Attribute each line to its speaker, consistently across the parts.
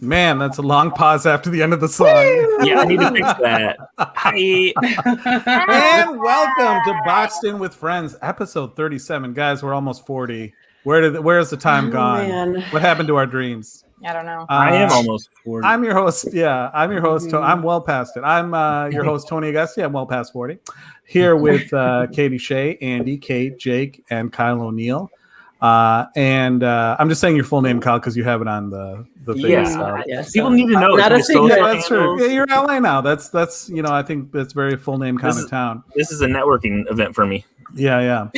Speaker 1: Man, that's a long pause after the end of the song.
Speaker 2: Yeah, I need to fix that. Hi.
Speaker 1: And welcome to Boxed In with Friends, episode 37. Guys, we're almost 40. Where's the time gone?
Speaker 3: Man.
Speaker 1: What happened to our dreams?
Speaker 4: I don't know.
Speaker 2: I am almost 40.
Speaker 1: I'm your host. Yeah, I'm your host. I'm well past it. I'm your host, Tony Augusty. I'm well past 40. Here with Katie Shea, Andy, Kate, Jake, and Kyle O'Neill. And I'm just saying your full name, Kyle, because you have it on the thing.
Speaker 2: Yeah.
Speaker 3: Yes.
Speaker 2: People need to know.
Speaker 3: Not a
Speaker 2: it's social
Speaker 3: secret.
Speaker 1: That's true.
Speaker 2: handles.
Speaker 1: Yeah, you're in LA now. That's I think that's very full name kind of town.
Speaker 2: This is a networking event for me.
Speaker 1: Yeah.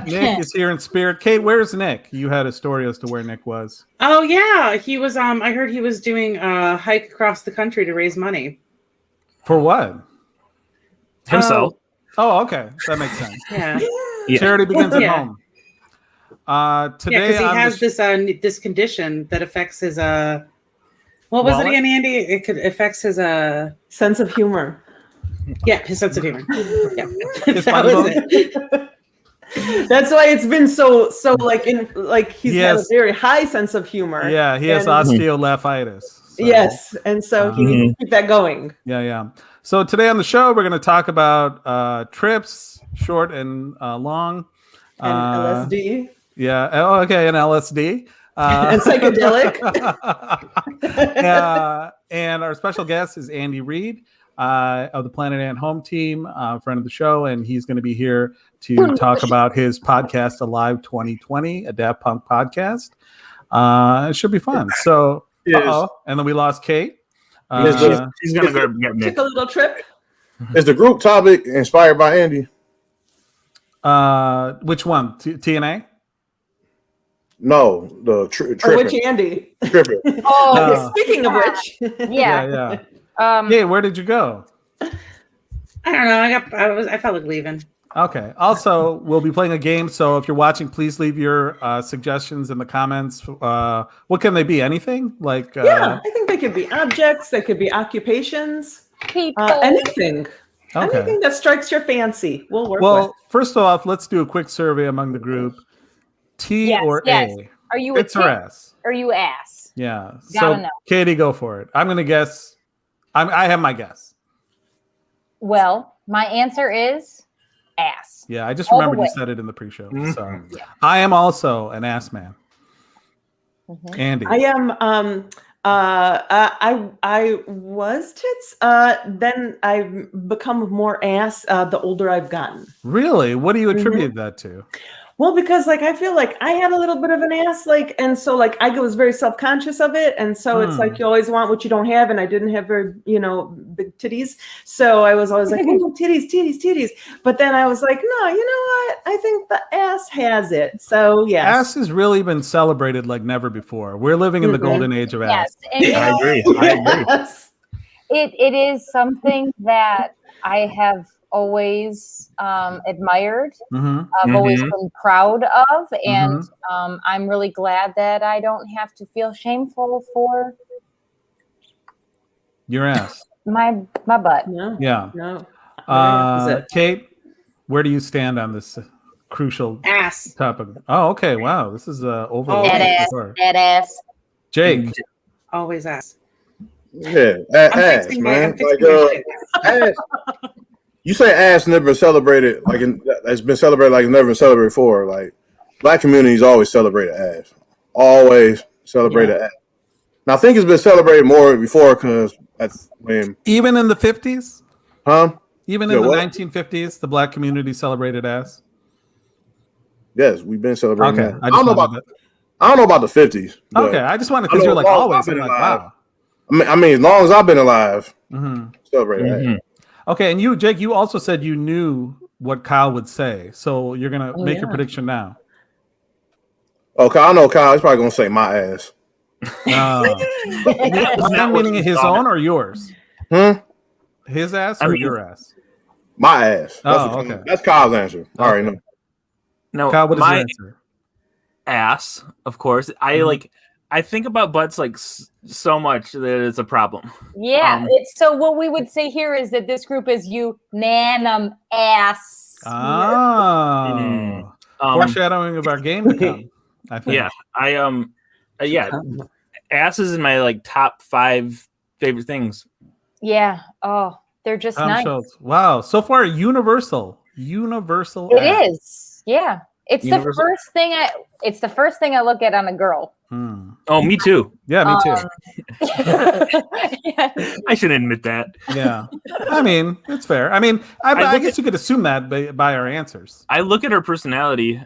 Speaker 1: Nick is here in spirit. Kate, where's Nick? You had a story as to where Nick was.
Speaker 5: Oh yeah, he was. I heard he was doing a hike across the country to raise money.
Speaker 1: For what?
Speaker 2: Himself.
Speaker 1: Oh, okay. That makes sense.
Speaker 5: Yeah,
Speaker 2: Yeah.
Speaker 1: Charity begins at
Speaker 5: Yeah.
Speaker 1: home. Today
Speaker 5: because he
Speaker 1: on
Speaker 5: has
Speaker 1: the
Speaker 5: this condition that affects his what was
Speaker 1: Wallet?
Speaker 5: it again, Andy? It affects his
Speaker 3: Sense of humor.
Speaker 5: his sense of humor. Yeah,
Speaker 1: His
Speaker 5: that
Speaker 1: funny
Speaker 5: was
Speaker 1: bone?
Speaker 5: it.
Speaker 3: That's why it's been so he's
Speaker 1: He
Speaker 3: got a
Speaker 1: has-
Speaker 3: very high sense of humor.
Speaker 1: Yeah, he has
Speaker 3: And-
Speaker 1: osteolephitis. So,
Speaker 3: Yes, and so he needs to keep that going.
Speaker 1: Yeah. So today on the show, we're going to talk about trips, short and long.
Speaker 3: And LSD
Speaker 1: Yeah. Oh, okay. And LSD.
Speaker 3: and psychedelic.
Speaker 1: And our special guest is Andy Reid of the Planet Ant Home Team, friend of the show, and he's going to be here to talk about his podcast, Alive 2020, a Daft Punk podcast. It should be fun. So, and then we lost Kate.
Speaker 2: She's going to go get Nick.
Speaker 3: Took a little trip.
Speaker 6: Is the group topic inspired by Andy?
Speaker 1: Which one? TNA?
Speaker 6: No, the
Speaker 3: Or
Speaker 6: tripping.
Speaker 3: which Andy?
Speaker 6: Tripping.
Speaker 4: Oh,
Speaker 3: Speaking of which,
Speaker 4: yeah.
Speaker 1: Hey, where did you go?
Speaker 5: I don't know. I felt like leaving.
Speaker 1: Okay. Also, we'll be playing a game. So if you're watching, please leave your suggestions in the comments. What can they be? Anything? Like
Speaker 3: yeah, I think they could be objects. They could be occupations.
Speaker 4: People.
Speaker 3: Anything.
Speaker 1: Okay.
Speaker 3: Anything that strikes your fancy. We'll work
Speaker 1: Well,
Speaker 3: with.
Speaker 1: first off, let's do a quick survey among the group. T
Speaker 4: Yes,
Speaker 1: or
Speaker 4: yes.
Speaker 1: A?
Speaker 4: Are you a
Speaker 1: Tits or
Speaker 4: tit
Speaker 1: ass?
Speaker 4: or you ass?
Speaker 1: Yeah.
Speaker 4: Gotta
Speaker 1: So,
Speaker 4: know.
Speaker 1: Katie, go for it. I'm going to guess. I have my guess.
Speaker 4: Well, my answer is ass.
Speaker 1: Yeah, I just
Speaker 4: All the
Speaker 1: remembered you
Speaker 4: way.
Speaker 1: said it in the pre-show.
Speaker 6: Mhm.
Speaker 1: So
Speaker 4: Yeah.
Speaker 1: I am also an ass man.
Speaker 4: Mhm.
Speaker 1: Andy.
Speaker 3: I am. I was tits. Then I've become more ass the older I've gotten.
Speaker 1: Really? What do you attribute that to?
Speaker 3: Well, because I feel like I had a little bit of an ass, and so I was very self-conscious of it, and so it's like you always want what you don't have, and I didn't have very big titties, so I was always like, oh, titties. But then I was like, no, you know what? I think the ass has it. So yes.
Speaker 1: Ass has really been celebrated like never before. We're living in the golden age of ass.
Speaker 4: Yes, and you
Speaker 2: I
Speaker 4: know,
Speaker 2: agree.
Speaker 3: Yes.
Speaker 4: it is something that I have always admired.
Speaker 1: Mhm.
Speaker 4: I've always
Speaker 2: Mhm.
Speaker 4: been proud of, and I'm really glad that I don't have to feel shameful for
Speaker 1: Your ass.
Speaker 4: my butt.
Speaker 3: No.
Speaker 1: Yeah.
Speaker 3: No. Opposite.
Speaker 1: Kate, where do you stand on this crucial
Speaker 5: Ass.
Speaker 1: topic? Oh, okay. Wow. This is over.
Speaker 5: Oh,
Speaker 4: That ass, that ass.
Speaker 1: Jake.
Speaker 5: Always ass.
Speaker 6: Yeah,
Speaker 5: I'm
Speaker 6: ass,
Speaker 5: fixing
Speaker 6: man.
Speaker 5: I'm fixing my shit.
Speaker 6: Ass. You say ass never been celebrated it's been celebrated like it's never been celebrated before. Like black communities always celebrated ass, always celebrated ass. Now I think it's been celebrated more before because that's when.
Speaker 1: Even in the 50s?
Speaker 6: Huh?
Speaker 1: Even in the 1950s, the black community celebrated ass?
Speaker 6: Yes, we've been celebrating
Speaker 1: Okay.
Speaker 6: that.
Speaker 1: I don't
Speaker 6: know about the 50s.
Speaker 1: Okay, I just wanted, because you're like always. I'm like, wow.
Speaker 6: I mean, as long as I've been alive, celebrated that.
Speaker 1: Okay, and you, Jake, you also said you knew what Kyle would say. So you're going to make your prediction now.
Speaker 6: Okay, I know Kyle. He's probably going to say my ass.
Speaker 1: Not meaning his own or yours? His ass or your ass?
Speaker 6: My ass.
Speaker 1: Okay.
Speaker 6: That's Kyle's answer. All right, no.
Speaker 2: No,
Speaker 1: Kyle, what is your
Speaker 2: my
Speaker 1: answer?
Speaker 2: ass, of course. I think about butts like so much that it's a problem.
Speaker 4: Yeah. So what we would say here is that this group is unanimous.
Speaker 1: Foreshadowing of our game to come. I think.
Speaker 2: Yeah, ass is in my like top 5 favorite things.
Speaker 4: Yeah. Oh, they're just
Speaker 1: Tom
Speaker 4: nice.
Speaker 1: Schultz. Wow. So far, universal.
Speaker 4: It
Speaker 1: ass.
Speaker 4: is. Yeah. It's
Speaker 2: Universal.
Speaker 4: the first thing I look at on a girl.
Speaker 2: Oh, me too.
Speaker 1: Yeah, me too.
Speaker 2: I shouldn't admit that.
Speaker 1: Yeah. I mean, it's fair. I mean, I guess you could assume that by our answers.
Speaker 2: I look at her personality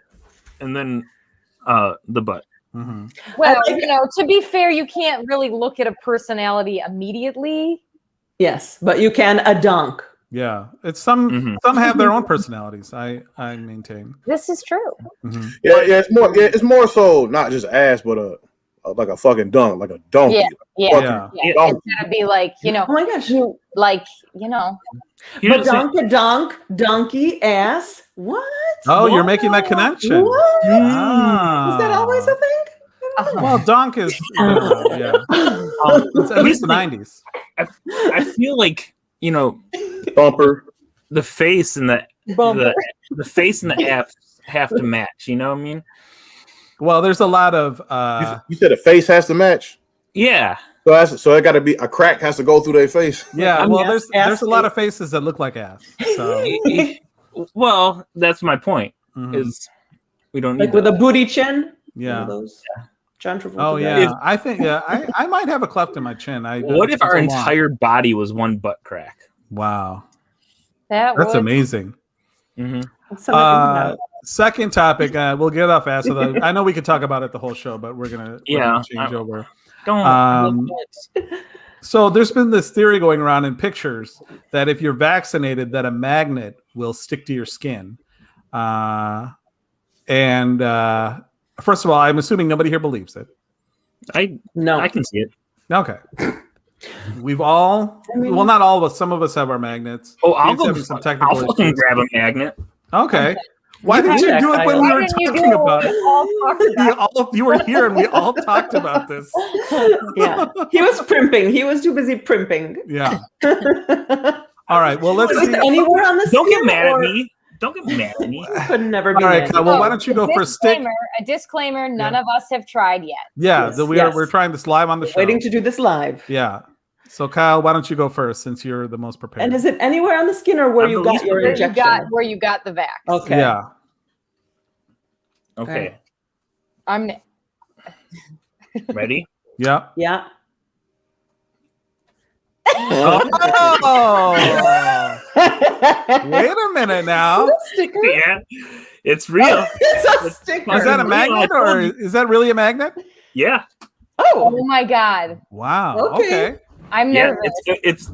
Speaker 2: and then the butt.
Speaker 4: Well, to be fair, you can't really look at a personality immediately.
Speaker 3: Yes, but you can a dunk.
Speaker 1: Yeah, it's some have their own personalities. I maintain
Speaker 4: this is true.
Speaker 6: Yeah, it's more so not just ass, but like a fucking dunk, like a donkey.
Speaker 4: Yeah. It's gotta be like
Speaker 3: Oh my gosh. Donkey, ass. What?
Speaker 1: Oh, you're making that connection.
Speaker 3: What? Is
Speaker 1: Ah.
Speaker 3: that always a thing?
Speaker 1: Well, donk is it's at least the 90s.
Speaker 2: I feel like
Speaker 6: Bumper.
Speaker 2: the face and the face and the ass have to match. You know what I mean?
Speaker 1: Well, there's a lot of
Speaker 6: You said a face has to match.
Speaker 2: Yeah.
Speaker 6: So it got to be a crack has to go through their face.
Speaker 1: Yeah, well,
Speaker 3: yes,
Speaker 1: there's a lot of faces that look like ass. So
Speaker 2: Well, that's my point. Is we don't need
Speaker 3: Like with a booty chin.
Speaker 1: yeah.
Speaker 3: Those John Travolta.
Speaker 1: Oh yeah, I think I might have a cleft in my chin.
Speaker 2: What if our entire body was one butt crack?
Speaker 1: Wow,
Speaker 4: That's
Speaker 1: amazing.
Speaker 2: Mm-hmm.
Speaker 1: Second topic. We'll get off ass. I know we could talk about it the whole show, but we're gonna change over. So there's been this theory going around in pictures that if you're vaccinated, that a magnet will stick to your skin. First of all, I'm assuming nobody here believes it.
Speaker 2: I can see it.
Speaker 1: Okay. We've all, well, not all of us. Some of us have our magnets.
Speaker 2: Oh, I'll fucking grab a magnet.
Speaker 1: Okay. Why didn't you do it when we were talking about it? You were here and we all talked about this.
Speaker 3: Yeah. He was primping. He was too busy primping.
Speaker 1: Yeah. All right. Well, let's see.
Speaker 3: Anywhere on the
Speaker 2: Don't get mad at me. Don't get mad at me.
Speaker 3: Could never be.
Speaker 1: All right, Kyle, well, why don't you go for a stick?
Speaker 4: A disclaimer: none of us have tried yet.
Speaker 1: Yeah, we're trying this live on the show.
Speaker 3: Waiting to do this live.
Speaker 1: Yeah. So, Kyle, why don't you go first since you're the most prepared?
Speaker 3: And is it anywhere on the skin or where you got your injection?
Speaker 4: Where you got the vax?
Speaker 3: Okay.
Speaker 1: Yeah.
Speaker 2: Okay.
Speaker 4: I'm
Speaker 2: ready.
Speaker 1: Yeah.
Speaker 3: Yeah.
Speaker 1: Oh. Wait a minute now.
Speaker 2: Yeah, it's real.
Speaker 3: It's a sticker.
Speaker 1: Is that a magnet or is that really a magnet?
Speaker 2: Yeah.
Speaker 4: Oh my God.
Speaker 1: Wow.
Speaker 3: Okay.
Speaker 4: I'm nervous.
Speaker 2: It's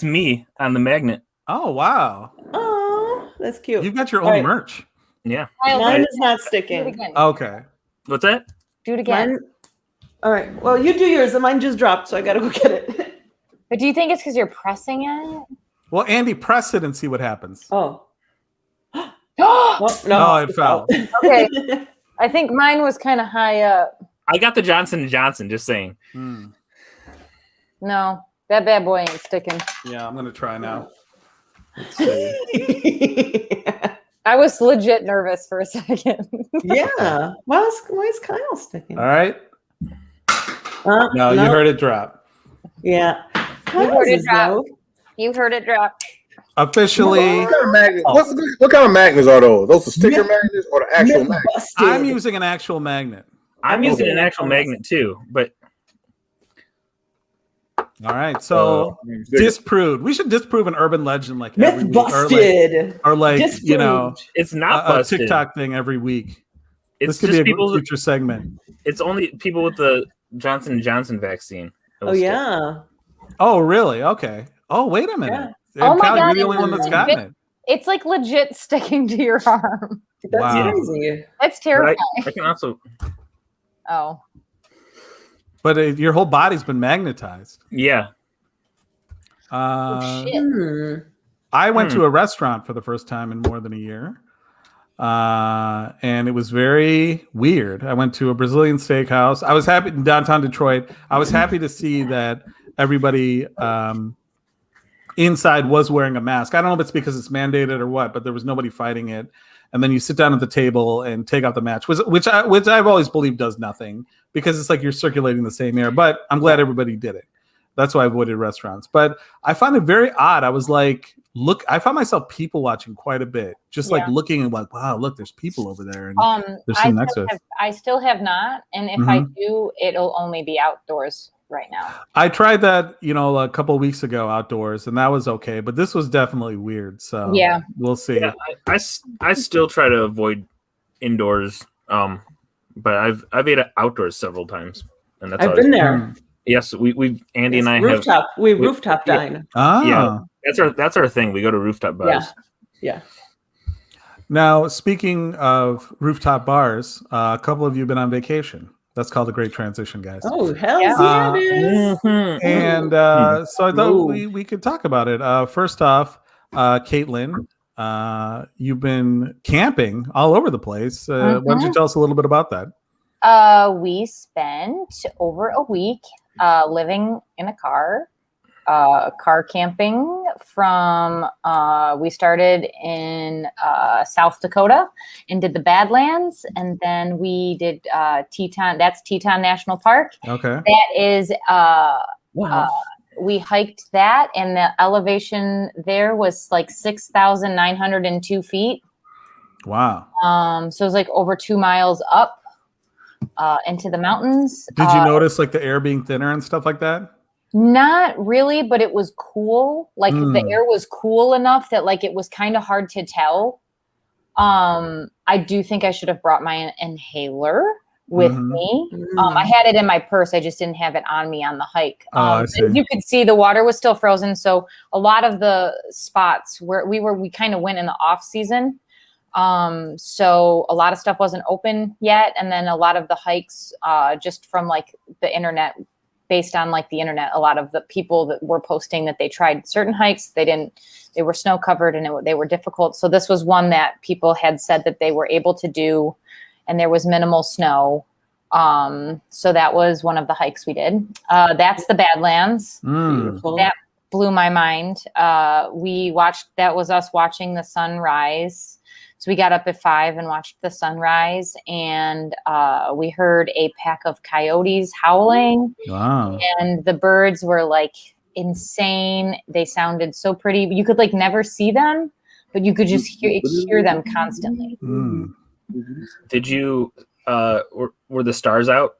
Speaker 2: me on the magnet.
Speaker 1: Oh wow.
Speaker 3: Oh, that's cute.
Speaker 1: You've got your own merch.
Speaker 2: Yeah.
Speaker 3: Mine is not sticking.
Speaker 1: Okay.
Speaker 2: What's that?
Speaker 4: Do it again.
Speaker 3: Mine, all right. Well, you do yours, and mine just dropped, so I gotta go get it.
Speaker 4: But do you think it's because you're pressing it?
Speaker 1: Well, Andy, press it and see what happens.
Speaker 3: Oh.
Speaker 1: No,
Speaker 3: it
Speaker 1: fell.
Speaker 4: Okay. I think mine was kind of high up.
Speaker 2: I got the Johnson & Johnson, just saying.
Speaker 4: No, that bad boy ain't sticking.
Speaker 1: Yeah, I'm going to try now. Let's see.
Speaker 3: Yeah.
Speaker 4: I was legit nervous for a second.
Speaker 3: Yeah. Why is Kyle sticking?
Speaker 1: All right. No, you heard it drop.
Speaker 3: Yeah.
Speaker 4: You heard it drop. You heard it drop.
Speaker 1: Officially.
Speaker 6: What kind of magnets are those? Those are sticker magnets or the actual magnets?
Speaker 1: I'm using an actual magnet.
Speaker 2: I'm using an actual magnet too, but
Speaker 1: all right. So disproved. We should disprove an urban legend like every
Speaker 3: Myth
Speaker 1: week,
Speaker 3: busted.
Speaker 1: or like
Speaker 3: Disproved.
Speaker 1: you know,
Speaker 2: it's not
Speaker 1: a
Speaker 2: busted.
Speaker 1: TikTok thing every week.
Speaker 2: It's
Speaker 1: This could
Speaker 2: just
Speaker 1: be a
Speaker 2: people.
Speaker 1: future segment.
Speaker 2: It's only people with the Johnson & Johnson vaccine.
Speaker 3: Oh yeah.
Speaker 1: Oh really? Okay. Oh wait a minute.
Speaker 4: Oh my
Speaker 1: Callie,
Speaker 4: God,
Speaker 1: you're the only one that's gotten it.
Speaker 4: It's like legit sticking to your arm.
Speaker 3: That's
Speaker 1: Wow.
Speaker 3: crazy.
Speaker 4: That's terrifying.
Speaker 2: I can also.
Speaker 4: Oh.
Speaker 1: But your whole body's been magnetized.
Speaker 2: Yeah.
Speaker 4: Oh, shit.
Speaker 1: I went to a restaurant for the first time in more than a year. And it was very weird. I went to a Brazilian steakhouse. I was happy in downtown Detroit. I was happy to see that everybody inside was wearing a mask. I don't know if it's because it's mandated or what, but there was nobody fighting it. And then you sit down at the table and take out the match, which I've always believed does nothing because it's like you're circulating the same air. But I'm glad everybody did it. That's why I avoided restaurants. But I found it very odd. I was like, I found myself people watching quite a bit, just like looking and like, wow, look, there's people over there. And they're sitting next to us.
Speaker 4: I still have not. And if I do, it'll only be outdoors right now.
Speaker 1: I tried that, a couple of weeks ago outdoors, and that was okay. But this was definitely weird. So
Speaker 4: yeah,
Speaker 1: we'll see.
Speaker 2: Yeah, I still try to avoid indoors. But I've ate outdoors several times, and that's
Speaker 3: I've been there.
Speaker 2: Yes, we Andy and I
Speaker 3: rooftop. We rooftop dine.
Speaker 1: Ah,
Speaker 2: yeah, that's our thing. We go to rooftop bars.
Speaker 3: Yeah.
Speaker 1: Now, speaking of rooftop bars, a couple of you have been on vacation. That's called a great transition, guys.
Speaker 3: Oh, hell yeah, it is.
Speaker 1: And so I thought we could talk about it. First off, Caitlin, you've been camping all over the place. Why don't you tell us a little bit about that?
Speaker 4: We spent over a week living in a car camping from, we started in South Dakota and did the Badlands, and then we did Teton. That's Teton National Park.
Speaker 1: Okay.
Speaker 4: That is,
Speaker 3: Wow.
Speaker 4: we hiked that, and the elevation there was like 6,902 feet.
Speaker 1: Wow.
Speaker 4: So it was like over 2 miles up into the mountains.
Speaker 1: Did you notice like the air being thinner and stuff like that?
Speaker 4: Not really, but it was cool. Like the air was cool enough that like it was kind of hard to tell. I do think I should have brought my inhaler with me. I had it in my purse. I just didn't have it on me on the hike. As you could see, the water was still frozen. So a lot of the spots where we kind of went in the off season. So a lot of stuff wasn't open yet. And then a lot of the hikes, just from like the internet, based on like the internet, a lot of the people that were posting that they tried certain hikes, they were snow covered and they were difficult. So this was one that people had said that they were able to do, and there was minimal snow. So that was one of the hikes we did. That's the Badlands. That blew my mind. That was us watching the sunrise. So we got up at 5 and watched the sunrise, and we heard a pack of coyotes howling.
Speaker 1: Wow.
Speaker 4: And the birds were like insane. They sounded so pretty. You could like never see them, but you could just hear them constantly.
Speaker 2: Did you were the stars out?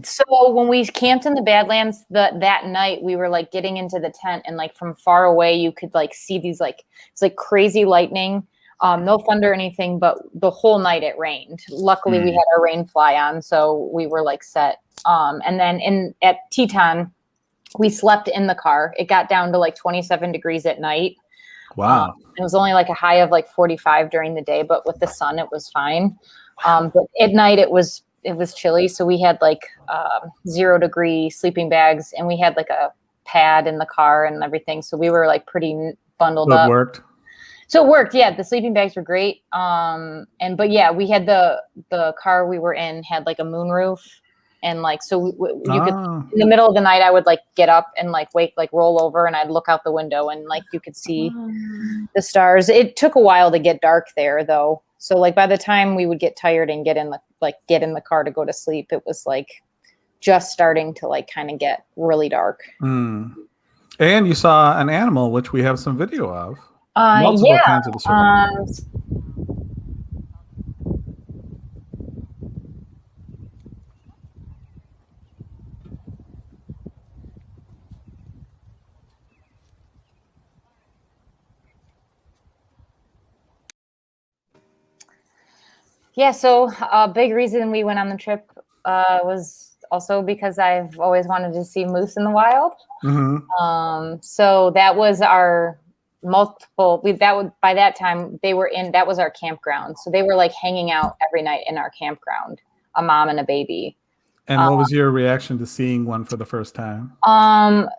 Speaker 4: So when we camped in the Badlands that night, we were like getting into the tent, and like from far away you could like see these it's like crazy lightning. No thunder or anything, but the whole night it rained. Luckily we had our rain fly on, so we were like set. And then at Teton, we slept in the car. It got down to like 27 degrees at night.
Speaker 1: Wow.
Speaker 4: It was only like a high of like 45 during the day, but with the sun it was fine. But at night it was chilly, so we had like 0 degree sleeping bags, and we had like a pad in the car and everything, so we were like pretty bundled up. So it worked. Yeah, the sleeping bags were great. But yeah, we had the car we were in had like a moonroof, and like so you could in the middle of the night I would like get up and like roll over, and I'd look out the window, and like you could see the stars. It took a while to get dark there though. So like by the time we would get tired and get in the car to go to sleep, it was like just starting to like kind of get really dark.
Speaker 1: And you saw an animal, which we have some video of.
Speaker 4: Multiple kinds of Yeah, so a big reason we went on the trip was also because I've always wanted to see moose in the wild.
Speaker 1: Mm-hmm.
Speaker 4: So that was our multiple. By that time they were in. That was our campground. So they were like hanging out every night in our campground, a mom and a baby.
Speaker 1: And what was your reaction to seeing one for the first time?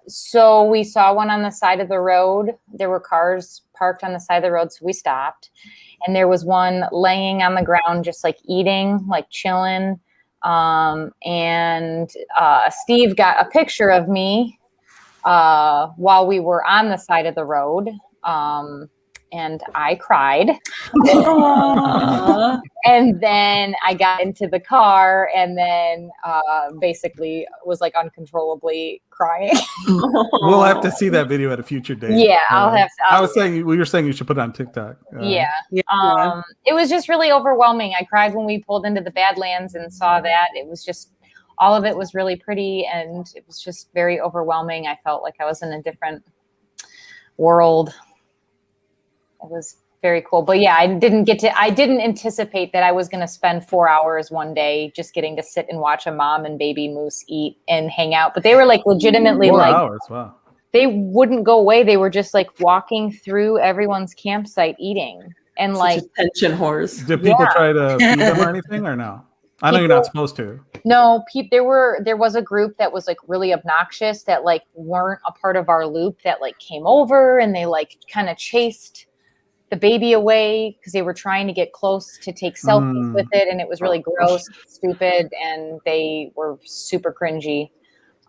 Speaker 4: So we saw one on the side of the road. There were cars parked on the side of the road, so we stopped. And there was one laying on the ground, just like eating, like chilling. And Steve got a picture of me while we were on the side of the road. And I cried. And then I got into the car and then basically was like uncontrollably crying.
Speaker 1: We'll have to see that video at a future date.
Speaker 4: Yeah, I'll have to.
Speaker 1: I was saying, we were saying you should put it on TikTok.
Speaker 4: Yeah. It was just really overwhelming. I cried when we pulled into the Badlands and saw that. It was just, all of it was really pretty and it was just very overwhelming. I felt like I was in a different world. It was very cool. But yeah, I didn't anticipate that I was going to spend 4 hours one day just getting to sit and watch a mom and baby moose eat and hang out. But they were like legitimately
Speaker 1: 4
Speaker 4: like,
Speaker 1: hours, wow.
Speaker 4: They wouldn't go away. They were just like walking through everyone's campsite eating. And
Speaker 3: Such
Speaker 4: like
Speaker 3: attention whores.
Speaker 1: Did people try to feed them or anything or no? I know you're not supposed to.
Speaker 4: No, there was a group that was like really obnoxious that like weren't a part of our loop that like came over and they like kind of chased the baby away because they were trying to get close to take selfies with it, and it was really gross, stupid, and they were super cringy.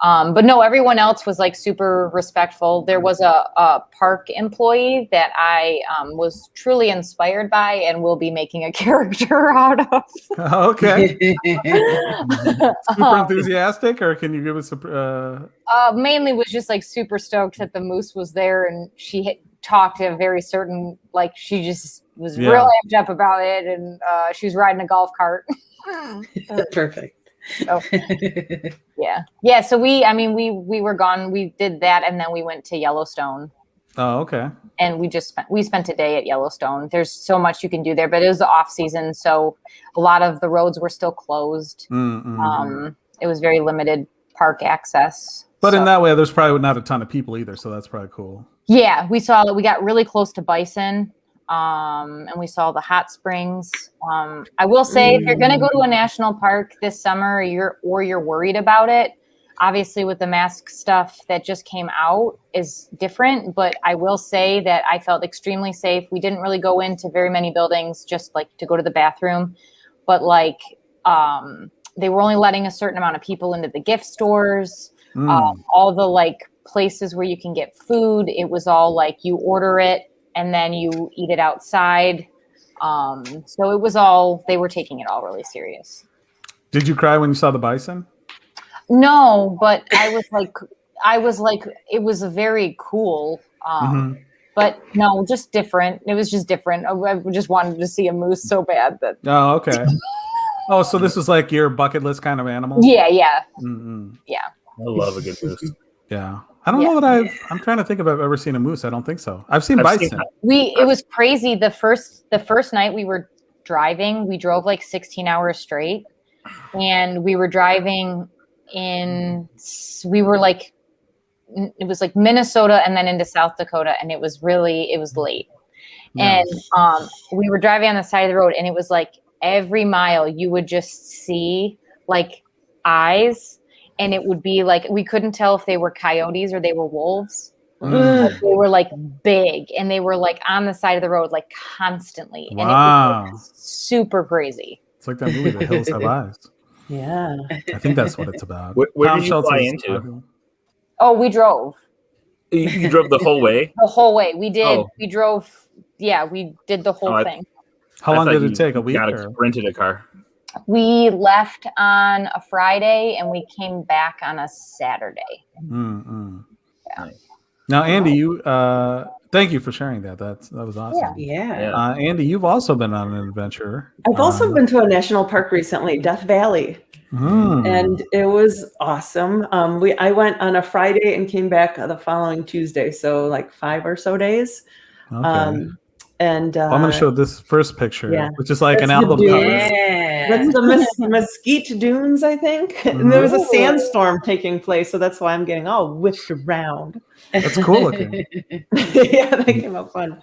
Speaker 4: But no, everyone else was like super respectful. There was a park employee that I was truly inspired by and will be making a character out of.
Speaker 1: Okay. Super enthusiastic, or can you give us a?
Speaker 4: Mainly was just like super stoked that the moose was there, and she had talked a very certain, like she just was real amped up about it, and she was riding a golf cart.
Speaker 5: Perfect.
Speaker 4: So, yeah. So we were gone. We did that, and then we went to Yellowstone.
Speaker 1: Oh, okay.
Speaker 4: And we spent a day at Yellowstone. There's so much you can do there, but it was the off season, so a lot of the roads were still closed. It was very limited park access.
Speaker 1: But in that way, there's probably not a ton of people either, so that's probably cool.
Speaker 4: Yeah, we got really close to bison. And we saw the hot springs. I will say, if you're going to go to a national park this summer, you're worried about it, obviously with the mask stuff that just came out is different. But I will say that I felt extremely safe. We didn't really go into very many buildings, just like to go to the bathroom. But like, they were only letting a certain amount of people into the gift stores. All the like places where you can get food, it was all like you order it and then you eat it outside. So it was all, they were taking it all really serious.
Speaker 1: Did you cry when you saw the bison?
Speaker 4: No, but I was like, it was a very cool, but no, just different. It was just different. I just wanted to see a moose so bad that.
Speaker 1: Oh, okay. Oh, so this was like your bucket list kind of animal?
Speaker 4: Yeah. Yeah.
Speaker 2: I love a good moose.
Speaker 1: Yeah. I don't know that I'm trying to think if I've ever seen a moose. I don't think so. I've seen bison.
Speaker 4: It was crazy. The first night we were driving, we drove like 16 hours straight, and we were driving we were like, it was like Minnesota and then into South Dakota, and it was late. Nice. And we were driving on the side of the road, and it was like every mile you would just see like eyes. And it would be like, we couldn't tell if they were coyotes or they were wolves. They were like big, and they were like on the side of the road, like constantly. And it was like, super crazy.
Speaker 1: It's like that movie, The Hills Have Eyes.
Speaker 3: Yeah.
Speaker 1: I think that's what it's about.
Speaker 2: Where did you fly into?
Speaker 4: Oh, we drove.
Speaker 2: You drove the whole way?
Speaker 4: The whole way. We did. Oh. We drove. Yeah, we did the whole thing.
Speaker 1: How long did it take? A week?
Speaker 2: Rented a car.
Speaker 4: We left on a Friday and we came back on a Saturday.
Speaker 1: Yeah. Now, Andy, you thank you for sharing that. That was awesome.
Speaker 5: Yeah.
Speaker 1: Andy, you've also been on an adventure.
Speaker 3: I've also been to a national park recently, Death Valley, and it was awesome. I went on a Friday and came back the following Tuesday, so like 5 or so days.
Speaker 1: Okay.
Speaker 3: And
Speaker 1: I'm going to show this first picture, which is like an album cover.
Speaker 3: That's the Mesquite Dunes, I think. And there was a sandstorm taking place, so that's why I'm getting all whipped around.
Speaker 1: That's cool looking.
Speaker 3: Yeah, that came out fun.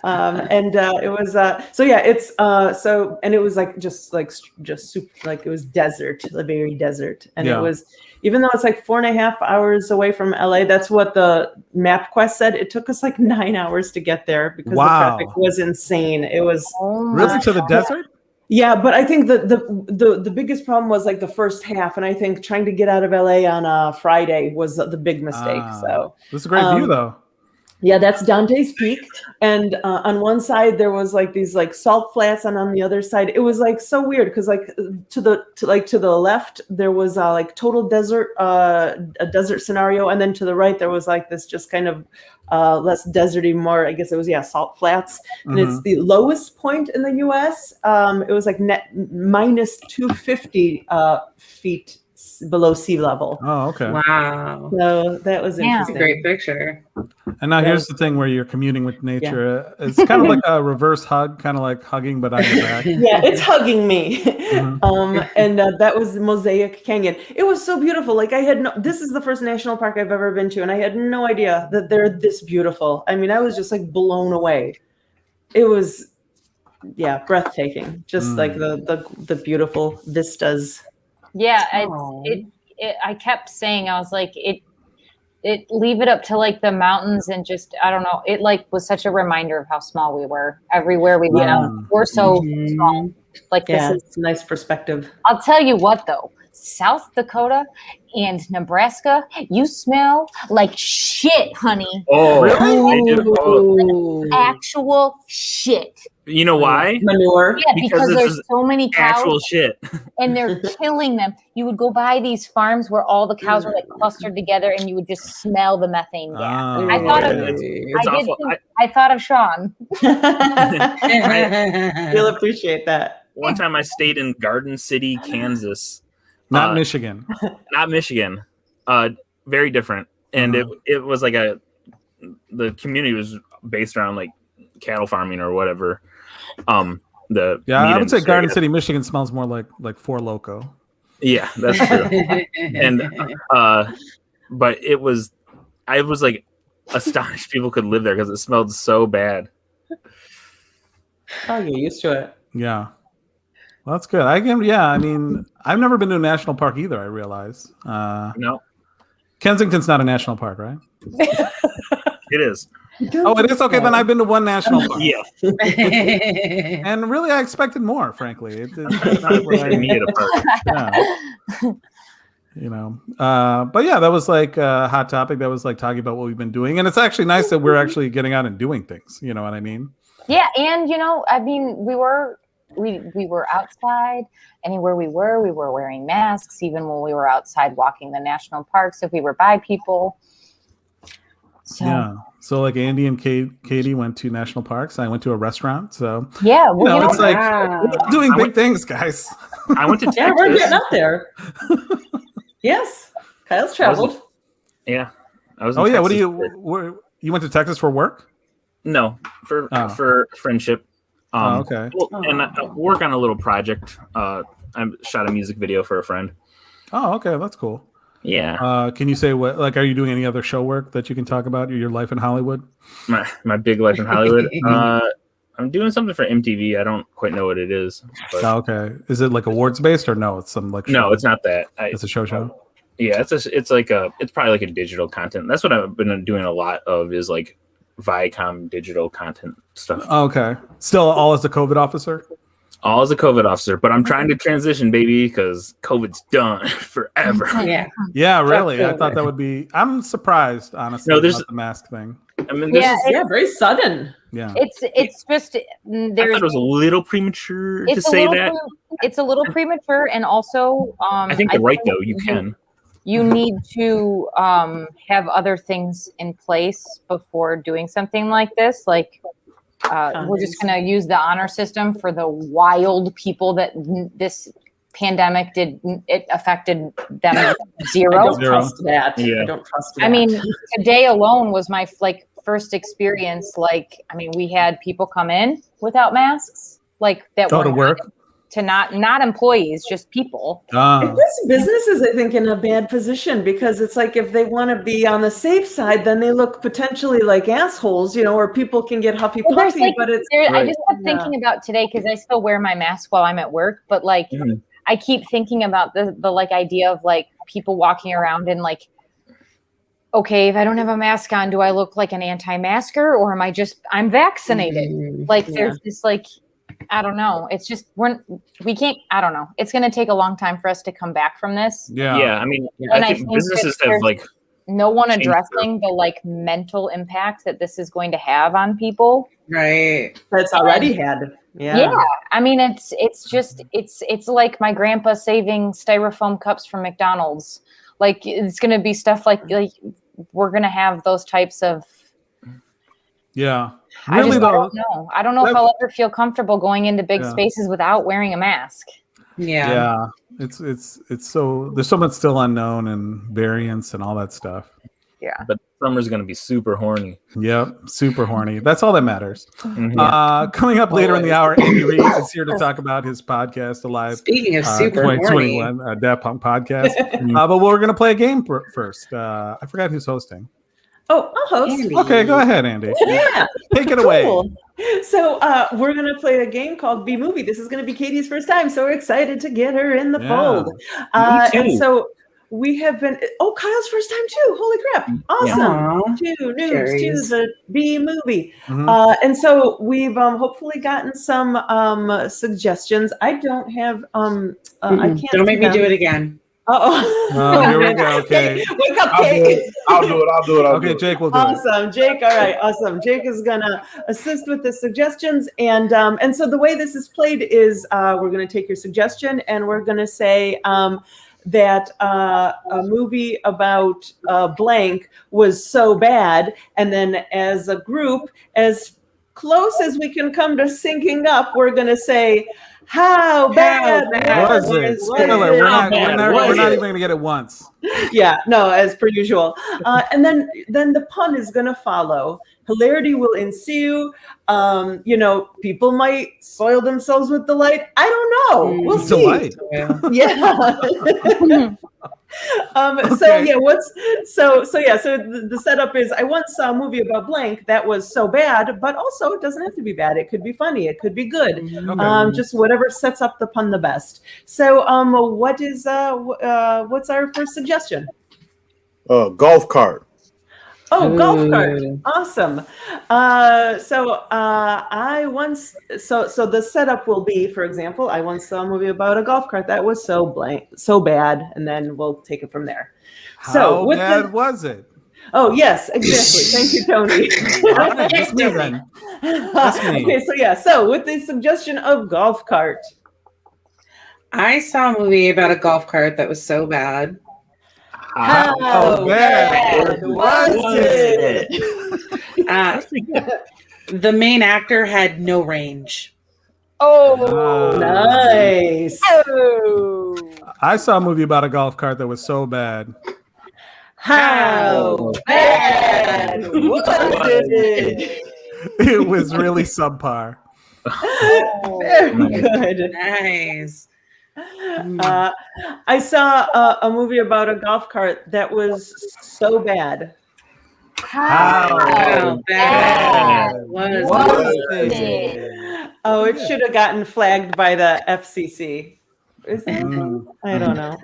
Speaker 3: And it was so yeah, it's so, and it was like just super, like it was desert, the very desert, and it was, even though it's like 4.5 hours away from LA, that's what the MapQuest said. It took us like 9 hours to get there because the traffic was insane. It was
Speaker 1: really to the desert.
Speaker 3: Yeah, but I think the biggest problem was like the first half, and I think trying to get out of LA on a Friday was the big mistake. So
Speaker 1: this is a great view, though.
Speaker 3: Yeah, that's Dante's Peak, and on one side there was like these like salt flats, and on the other side it was like so weird because like to the left there was like total desert, a desert scenario, and then to the right there was like this just kind of less deserty, more, I guess it was salt flats, and it's the lowest point in the U.S. It was like net minus 250 feet below sea level.
Speaker 1: Oh, okay.
Speaker 5: Wow.
Speaker 3: So that was interesting.
Speaker 5: Great picture.
Speaker 1: And now here's the thing where you're communing with nature. Yeah. It's kind of like a reverse hug, kind of like hugging, but on your back.
Speaker 3: Yeah, it's hugging me. And that was Mosaic Canyon. It was so beautiful. Like this is the first national park I've ever been to, and I had no idea that they're this beautiful. I mean, I was just like blown away. It was, breathtaking. Just like the beautiful vistas.
Speaker 4: Yeah, I kept saying, I was like, leave it up to like the mountains, and just, I don't know, it like was such a reminder of how small we were. Everywhere we went, we're so small. Like, this is
Speaker 3: a nice perspective.
Speaker 4: I'll tell you what though, South Dakota and Nebraska, you smell like shit, honey.
Speaker 2: Oh,
Speaker 4: really? Like actual shit.
Speaker 2: You know why?
Speaker 3: Manure.
Speaker 4: Yeah, because there's so many cows.
Speaker 2: Actual shit.
Speaker 4: And they're killing them. You would go by these farms where all the cows were like clustered together, and you would just smell the methane gas. I thought of Sean.
Speaker 3: You'll appreciate that.
Speaker 2: One time I stayed in Garden City, Kansas.
Speaker 1: Not Michigan.
Speaker 2: Not Michigan. Very different. And it was like the community was based around like cattle farming or whatever. I would say Garden City, Michigan smells more like Four Loko. Yeah, that's true. And but I was like astonished people could live there because it smelled so bad.
Speaker 3: Oh, you're used to it.
Speaker 1: Yeah. Well, that's good. I mean, I've never been to a national park either, I realize.
Speaker 2: No.
Speaker 1: Kensington's not a national park, right?
Speaker 2: It is.
Speaker 1: Oh, it is? Okay, then I've been to one national park.
Speaker 2: Yeah.
Speaker 1: And really, I expected more, frankly. It's
Speaker 2: not really me at a park.
Speaker 1: Yeah. You know, but yeah, that was like a hot topic. That was like talking about what we've been doing. And it's actually nice that we're actually getting out and doing things. You know what I mean?
Speaker 4: Yeah. And, you know, I mean, we were outside. Anywhere we were wearing masks, even when we were outside walking the national parks, if we were by people. So. Yeah.
Speaker 1: So like Andy and Katie went to national parks. I went to a restaurant. So
Speaker 4: yeah,
Speaker 1: well, it's like we're doing big things, guys.
Speaker 2: I went to Texas.
Speaker 3: Yeah, we're getting up there. Yes, Kyle's traveled.
Speaker 2: Yeah, I was.
Speaker 1: What do you went to Texas for work?
Speaker 2: No, for friendship.
Speaker 1: Okay.
Speaker 2: And I work on a little project. I shot a music video for a friend.
Speaker 1: Oh, okay, that's cool.
Speaker 2: Yeah.
Speaker 1: Can you say what? Like, are you doing any other show work that you can talk about? Your life in Hollywood?
Speaker 2: My big life in Hollywood. I'm doing something for MTV. I don't quite know what it is. But...
Speaker 1: okay. Is it like awards based or no? It's some like.
Speaker 2: No, it's not that.
Speaker 1: It's a show.
Speaker 2: Yeah, it's probably like a digital content. That's what I've been doing a lot of is like Viacom digital content stuff.
Speaker 1: Okay. Still all as a COVID officer.
Speaker 2: All as a COVID officer, but I'm trying to transition, baby, because COVID's done forever.
Speaker 1: Yeah, really. I thought that would be. I'm surprised, honestly.
Speaker 2: No, there's
Speaker 1: about the mask thing.
Speaker 2: I mean,
Speaker 3: very sudden.
Speaker 1: Yeah,
Speaker 4: it's just
Speaker 2: I thought it was a little premature to say that.
Speaker 4: It's a little premature, and also,
Speaker 2: I think you're right though. You can.
Speaker 4: You need to have other things in place before doing something like this, like. We're just going to use the honor system for the wild people that this pandemic affected them zero.
Speaker 3: I don't trust that.
Speaker 2: Yeah.
Speaker 3: I don't trust that.
Speaker 4: I mean, today alone was my first experience. Like, I mean, we had people come in without masks, like that.
Speaker 1: Go to work.
Speaker 4: to not employees, just people.
Speaker 3: This business is, I think, in a bad position because it's like if they want to be on the safe side, then they look potentially like assholes, or people can get huffy puffy.
Speaker 4: Like,
Speaker 3: but it's
Speaker 4: I just kept thinking about today because I still wear my mask while I'm at work, but like I keep thinking about the like idea of like people walking around and like, okay, if I don't have a mask on, do I look like an anti-masker or am I'm vaccinated? Like there's this like, I don't know. It's just we can't. I don't know. It's going to take a long time for us to come back from this.
Speaker 2: Yeah. I mean, I think businesses have like
Speaker 4: no one addressing the like mental impact that this is going to have on people.
Speaker 5: Right.
Speaker 3: That's already had.
Speaker 4: Yeah. I mean, it's like my grandpa saving styrofoam cups from McDonald's. Like it's going to be stuff like we're going to have those types of.
Speaker 1: Yeah.
Speaker 4: Really, I don't know. I don't know if I'll ever feel comfortable going into big spaces without wearing a mask.
Speaker 1: Yeah. It's so there's so much still unknown and variants and all that stuff.
Speaker 4: Yeah.
Speaker 2: But summer's gonna be super horny.
Speaker 1: Yep, super horny. That's all that matters. Coming up later in the hour, Andy Reid is here to talk about his podcast, Alive.
Speaker 5: Speaking of super
Speaker 1: 2021
Speaker 5: horny,
Speaker 1: Daft Punk Podcast. But we're gonna play a game first. I forgot who's hosting.
Speaker 3: Oh, I'll host.
Speaker 5: Andy.
Speaker 1: Okay, go ahead, Andy.
Speaker 3: Yeah.
Speaker 1: Take it away.
Speaker 3: So we're going to play a game called B-Movie. This is going to be Katie's first time, so we're excited to get her in the fold. And so we have been, Kyle's first time too. Holy crap. Awesome.
Speaker 5: Yeah.
Speaker 3: 2 noobs to the B-Movie. And so we've hopefully gotten some suggestions. I don't have, I can't.
Speaker 5: Don't make me do it again.
Speaker 1: Here we go. Okay.
Speaker 3: Wake up, Jake.
Speaker 6: I'll do it.
Speaker 1: Okay, Jake will do it.
Speaker 3: Awesome, Jake. All right, awesome. Jake is gonna assist with the suggestions, and so the way this is played is we're gonna take your suggestion and we're gonna say that a movie about blank was so bad, and then as a group, as close as we can come to syncing up, we're gonna say. How bad
Speaker 1: was it? Spoiler, we're not even going to get it once.
Speaker 3: Yeah, no, as per usual. And then the pun is going to follow. Hilarity will ensue. People might soil themselves with the light. I don't know. We'll see.
Speaker 1: Light.
Speaker 3: Yeah. So the setup is I once saw a movie about blank that was so bad, but also it doesn't have to be bad. It could be funny. It could be good. Just whatever sets up the pun the best. So what's our first suggestion?
Speaker 6: Golf cart.
Speaker 3: Oh, golf cart. Awesome. So the setup will be, for example, I once saw a movie about a golf cart that was so bad, and then we'll take it from there.
Speaker 1: How bad was it?
Speaker 3: Oh, yes, exactly. Thank you, Tony.
Speaker 1: All right, that's me then. That's me.
Speaker 3: Okay, so with the suggestion of golf cart.
Speaker 5: I saw a movie about a golf cart that was so bad.
Speaker 3: How bad was it?
Speaker 5: The main actor had no range.
Speaker 3: Oh, nice.
Speaker 4: Oh.
Speaker 1: I saw a movie about a golf cart that was so bad.
Speaker 3: How bad was it?
Speaker 1: It was really subpar.
Speaker 3: Very good.
Speaker 5: Nice.
Speaker 3: I saw a movie about a golf cart that was so bad.
Speaker 5: How bad was it?
Speaker 3: Oh, it should have gotten flagged by the FCC. Is that? I don't know.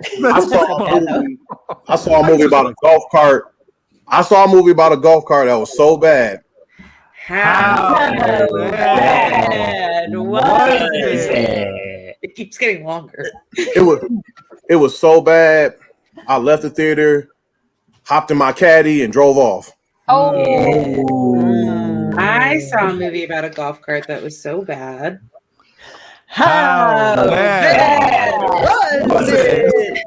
Speaker 6: I saw a movie about a golf cart. I saw a movie about a golf cart that was so bad.
Speaker 5: How
Speaker 3: bad was it?
Speaker 5: It keeps getting longer.
Speaker 6: It was so bad. I left the theater, hopped in my caddy, and drove off.
Speaker 5: I saw a movie about a golf cart that was so bad.
Speaker 3: How bad was it?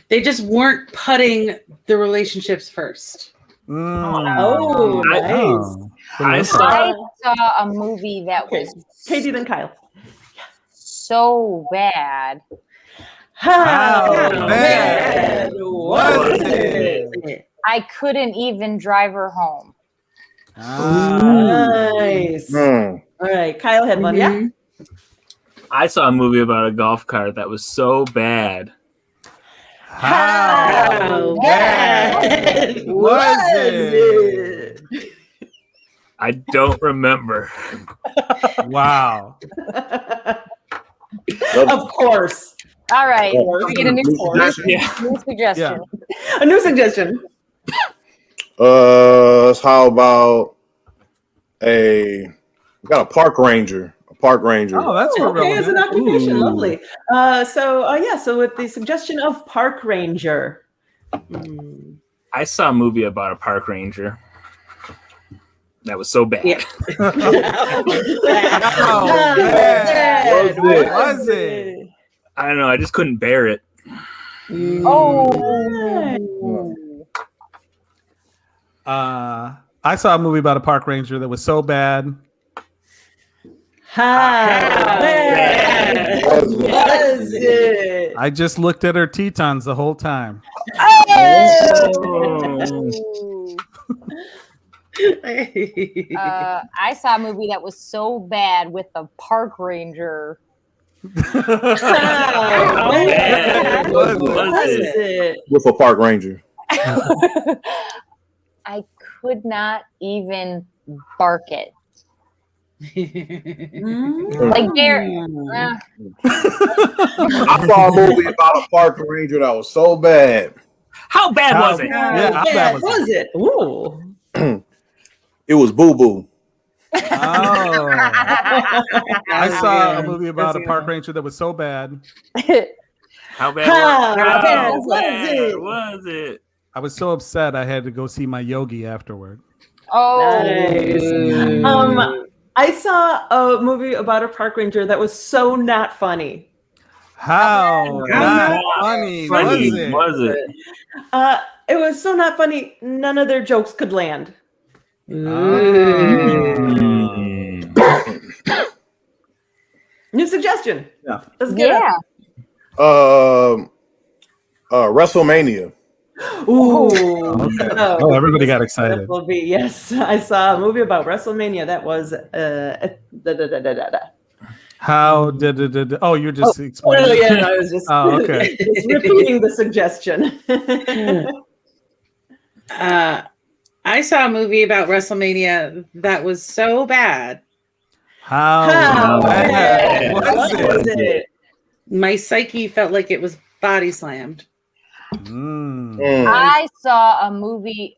Speaker 5: They just weren't putting the relationships first.
Speaker 3: Oh, nice.
Speaker 2: I
Speaker 4: saw a movie that was
Speaker 3: Katie, then Kyle.
Speaker 4: So bad.
Speaker 3: How bad was it?
Speaker 4: I couldn't even drive her home.
Speaker 3: Nice. All right, Kyle had one. Yeah.
Speaker 2: I saw a movie about a golf cart that was so bad.
Speaker 3: How bad was it?
Speaker 2: I don't remember.
Speaker 1: Wow.
Speaker 3: Of course.
Speaker 4: All right.
Speaker 6: Oh,
Speaker 4: We get a new
Speaker 6: suggestion?
Speaker 4: new suggestion.
Speaker 3: A new suggestion.
Speaker 6: How about we got a park ranger.
Speaker 1: Oh, that's
Speaker 3: Okay, as an occupation,
Speaker 1: Ooh.
Speaker 3: lovely. So with the suggestion of park ranger.
Speaker 2: I saw a movie about a park ranger that was so bad.
Speaker 5: Yeah.
Speaker 1: Oh,
Speaker 3: bad
Speaker 6: What
Speaker 1: was it?
Speaker 2: I don't know. I just couldn't bear it.
Speaker 4: Oh.
Speaker 1: I saw a movie about a park ranger that was so bad.
Speaker 3: How bad was it?
Speaker 1: I just looked at her Tetons the whole time.
Speaker 4: I saw a movie that was so bad with the park ranger.
Speaker 3: How bad
Speaker 2: Was
Speaker 3: was
Speaker 2: it?
Speaker 3: it?
Speaker 6: With a park ranger.
Speaker 4: I could not even bark it. Like there.
Speaker 6: I saw a movie about a park ranger that was so bad.
Speaker 2: How bad was it?
Speaker 1: Yeah, how bad was
Speaker 3: it? Ooh.
Speaker 6: It was Boo Boo.
Speaker 1: Oh. I saw a movie about a park ranger that was so bad.
Speaker 2: How bad was it?
Speaker 1: I was so upset I had to go see my yogi afterward.
Speaker 4: Oh.
Speaker 3: Nice. I saw a movie about a park ranger that was so not funny.
Speaker 1: How not funny was it?
Speaker 3: It was so not funny. None of their jokes could land. New suggestion.
Speaker 1: Yeah.
Speaker 3: Let's get
Speaker 4: Yeah.
Speaker 6: WrestleMania.
Speaker 3: Ooh.
Speaker 1: Okay. Oh, everybody got excited.
Speaker 3: That will be, yes. I saw a movie about WrestleMania that was
Speaker 1: How did oh, you're just
Speaker 3: Well,
Speaker 1: explaining.
Speaker 3: yeah, I was just,
Speaker 1: Okay.
Speaker 3: just repeating the suggestion.
Speaker 5: I saw a movie about WrestleMania that was so bad.
Speaker 1: How bad was it?
Speaker 5: My psyche felt like it was body slammed.
Speaker 4: I saw a movie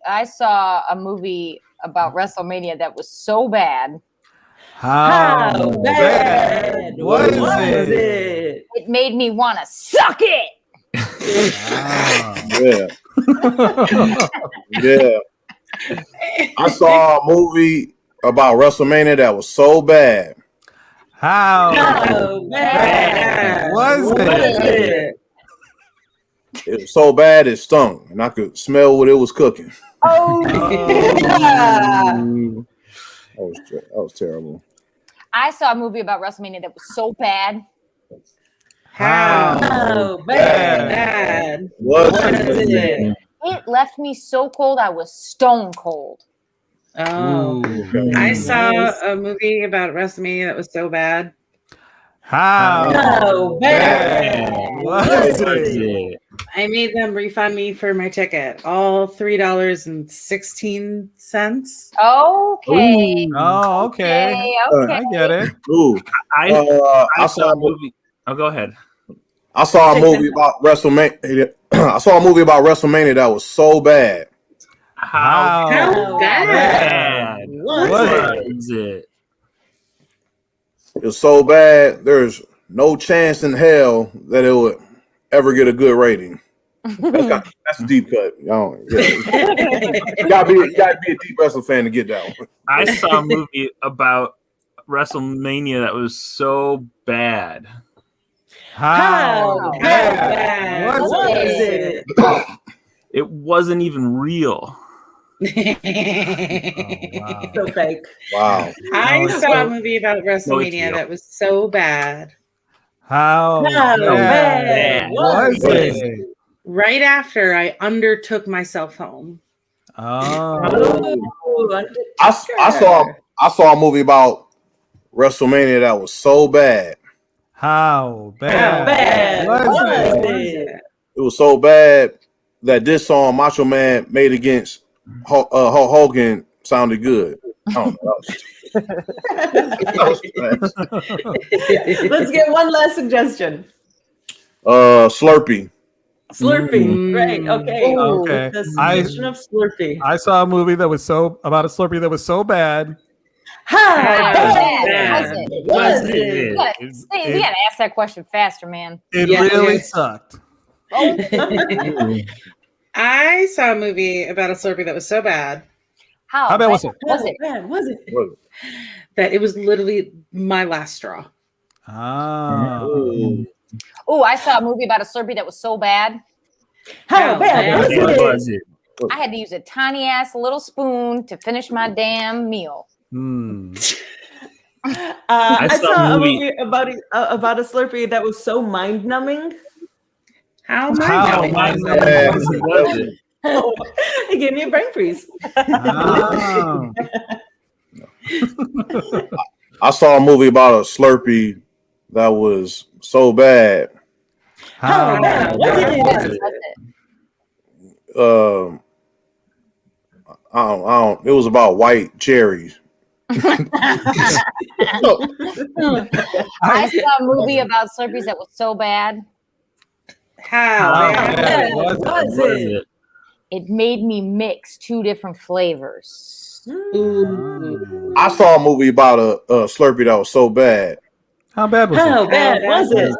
Speaker 4: about WrestleMania that was so bad.
Speaker 1: How bad was it?
Speaker 4: It made me want to suck it.
Speaker 6: Yeah. I saw a movie about WrestleMania that was so bad.
Speaker 1: How bad was it?
Speaker 6: It was so bad it stung, and I could smell what it was cooking. That was terrible.
Speaker 4: I saw a movie about WrestleMania that was so bad.
Speaker 1: How
Speaker 5: bad
Speaker 6: was
Speaker 3: it?
Speaker 4: It left me so cold. I was stone cold.
Speaker 5: Oh, I saw a movie about WrestleMania that was so bad.
Speaker 1: How bad was it?
Speaker 5: I made them refund me for my ticket, all $3.16.
Speaker 4: Okay.
Speaker 1: Oh, okay. I get it.
Speaker 6: Ooh.
Speaker 2: I saw a movie. Oh, go ahead.
Speaker 6: I saw a movie about WrestleMania. I saw a movie about WrestleMania that was so bad.
Speaker 2: How bad was it?
Speaker 6: It was so bad. There's no chance in hell that it would ever get a good rating. That's a deep cut. You gotta be a deep wrestling fan to get that one.
Speaker 2: I saw a movie about WrestleMania that was so bad.
Speaker 1: How bad was it?
Speaker 2: It wasn't even real.
Speaker 3: So fake.
Speaker 6: Wow.
Speaker 5: I saw a movie about WrestleMania that was so bad.
Speaker 1: How bad was it?
Speaker 5: Right after I undertook myself home.
Speaker 6: I saw a movie about WrestleMania that was so bad?
Speaker 1: How bad
Speaker 3: was
Speaker 6: it? It was so bad that this song Macho Man made against Hulk Hogan sounded good. I don't know.
Speaker 3: Let's get one last suggestion.
Speaker 6: Slurpee.
Speaker 3: Slurpee. Right. Okay.
Speaker 1: Okay.
Speaker 3: The suggestion of Slurpee.
Speaker 1: I saw a movie that was about a Slurpee that was so bad.
Speaker 3: How bad
Speaker 5: was it?
Speaker 4: You gotta ask that question faster, man.
Speaker 1: It really sucked.
Speaker 5: I saw a movie about a Slurpee that was so bad.
Speaker 1: How bad was it?
Speaker 3: Was it?
Speaker 5: That it was literally my last straw.
Speaker 4: Oh, I saw a movie about a Slurpee that was so bad.
Speaker 3: How bad was it?
Speaker 4: I had to use a tiny ass little spoon to finish my damn meal.
Speaker 3: I saw a movie about a Slurpee that was so mind numbing.
Speaker 5: How mind-numbing
Speaker 6: was it?
Speaker 3: It gave me a brain freeze.
Speaker 6: I saw a movie about a Slurpee that was so bad.
Speaker 3: How bad was it?
Speaker 6: I don't. It was about white cherries.
Speaker 4: I saw a movie about Slurpees that was so bad.
Speaker 5: How bad
Speaker 3: was it?
Speaker 4: It made me mix 2 different flavors.
Speaker 6: I saw a movie about a Slurpee that was so bad.
Speaker 1: How bad was
Speaker 3: How bad was it?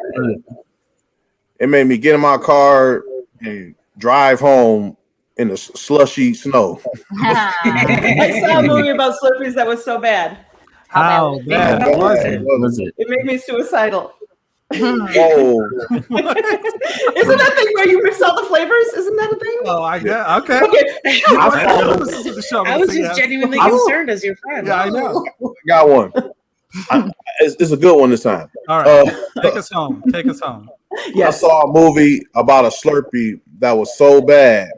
Speaker 6: It made me get in my car and drive home in the slushy snow.
Speaker 3: I saw a movie about Slurpees that was so bad.
Speaker 1: How bad was it?
Speaker 3: It made me suicidal.
Speaker 6: Whoa.
Speaker 3: Isn't that thing where you mix all the flavors? Isn't that a thing?
Speaker 1: Oh, I guess. Okay.
Speaker 5: I was just genuinely concerned as your friend.
Speaker 1: Yeah, I know.
Speaker 6: Got one. It's a good one this time.
Speaker 1: All right. Take us home.
Speaker 6: Yes. I saw a movie about a Slurpee that was so bad.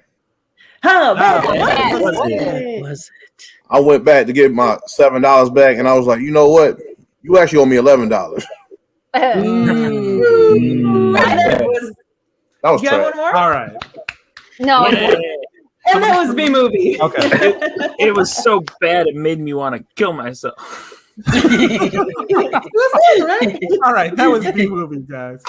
Speaker 3: How bad
Speaker 5: was it?
Speaker 6: I went back to get my $7 back, and I was like, you know what? You actually owe me $11.
Speaker 3: That was
Speaker 6: trash.
Speaker 3: One more?
Speaker 1: All right.
Speaker 4: No.
Speaker 3: And that was B movie.
Speaker 1: Okay.
Speaker 2: It was so bad it made me want to kill myself.
Speaker 3: Right?
Speaker 1: All right, that was B movie, guys.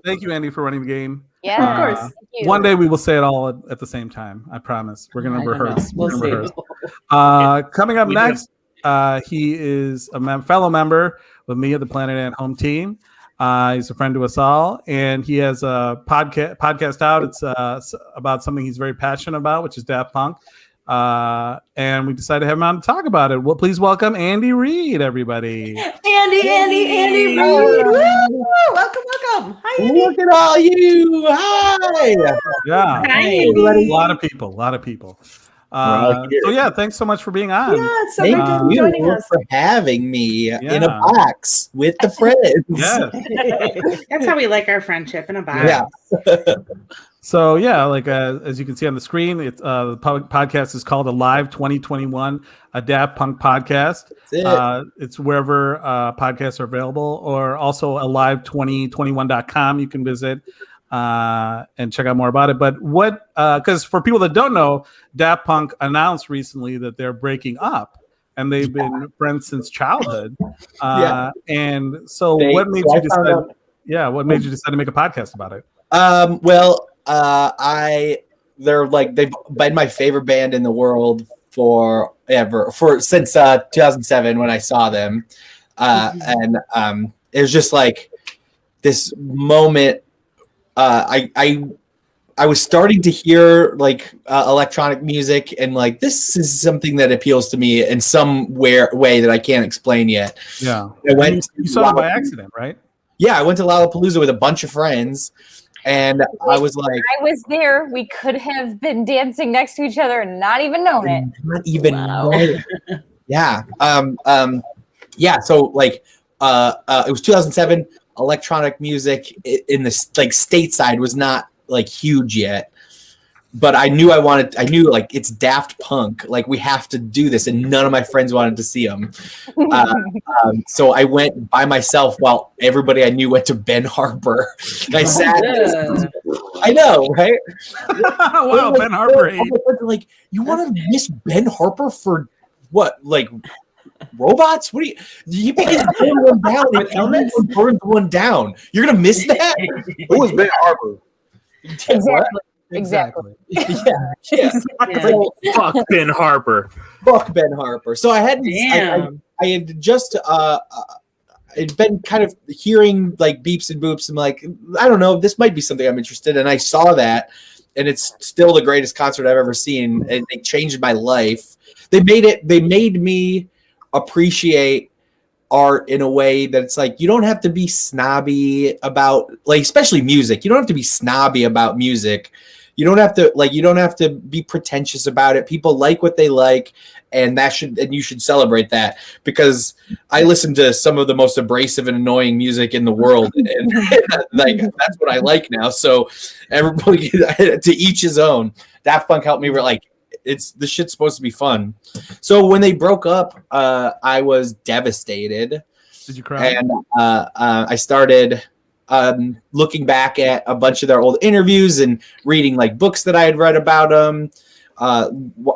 Speaker 1: Thank you, Andy, for running the game.
Speaker 4: Yeah,
Speaker 3: of course.
Speaker 4: Thank you.
Speaker 1: One day we will say it all at the same time. I promise. We're gonna rehearse.
Speaker 3: We'll see.
Speaker 1: Coming up next, he is a fellow member with me at the Planet Ant Home Team. He's a friend to us all, and he has a podcast out. It's about something he's very passionate about, which is Daft Punk. And we decided to have him on to talk about it. Well, please welcome Andy Reid, everybody.
Speaker 3: Andy Reid. Welcome. Hi, Andy.
Speaker 7: Look at all you. Hi.
Speaker 1: Yeah.
Speaker 5: Hi,
Speaker 1: A lot of people. So yeah, thanks so much for being on.
Speaker 3: Yeah, it's so great to have you joining us.
Speaker 7: For having me in a box with the friends.
Speaker 1: Yeah.
Speaker 5: That's how we like our friendship, in a box.
Speaker 7: Yeah.
Speaker 1: So yeah, like as you can see on the screen, it's the podcast is called Alive 2021, a Daft Punk podcast. It's wherever podcasts are available, or also alive2021.com. You can visit and check out more about it. But what, because for people that don't know, Daft Punk announced recently that they're breaking up, and they've been friends since childhood. And so, what made you decide? Yeah, what made you decide to make a podcast about it?
Speaker 7: They're like, they've been my favorite band in the world since 2007 when I saw them. And it was just like this moment. I was starting to hear like electronic music, and like, this is something that appeals to me in some way that I can't explain yet.
Speaker 1: Yeah.
Speaker 7: You
Speaker 1: saw it by accident, right?
Speaker 7: Yeah. I went to Lollapalooza with a bunch of friends. And I was like,
Speaker 4: I was there. We could have been dancing next to each other and not even known it.
Speaker 7: Not even know it. Yeah. Yeah. So like, it was 2007. Electronic music in the like stateside was not like huge yet. but I knew like it's Daft Punk. Like we have to do this. And none of my friends wanted to see them. So I went by myself while everybody I knew went to Ben Harper. And I sat. I know, right?
Speaker 1: Wow, Ben Harper.
Speaker 7: Like, you want to miss Ben Harper for what? Like robots? What do you burn one down and everyone burns one down? You're gonna miss that?
Speaker 6: Who was Ben Harper?
Speaker 4: Exactly.
Speaker 7: Yeah.
Speaker 2: So, fuck Ben Harper.
Speaker 7: Fuck Ben Harper. So I had just I'd been kind of hearing like beeps and boops. I'm like, I don't know, this might be something I'm interested in. And I saw that, and it's still the greatest concert I've ever seen, and it changed my life. They made me appreciate art in a way that it's like, you don't have to be snobby about, like, especially music. You don't have to be snobby about music. You don't have to be pretentious about it. People like what they like, and you should celebrate that, because I listen to some of the most abrasive and annoying music in the world, and like that's what I like now. So everybody to each his own. Daft Punk helped me like, the shit's supposed to be fun. So when they broke up, I was devastated.
Speaker 1: Did you cry?
Speaker 7: And I started looking back at a bunch of their old interviews and reading like books that I had read about them,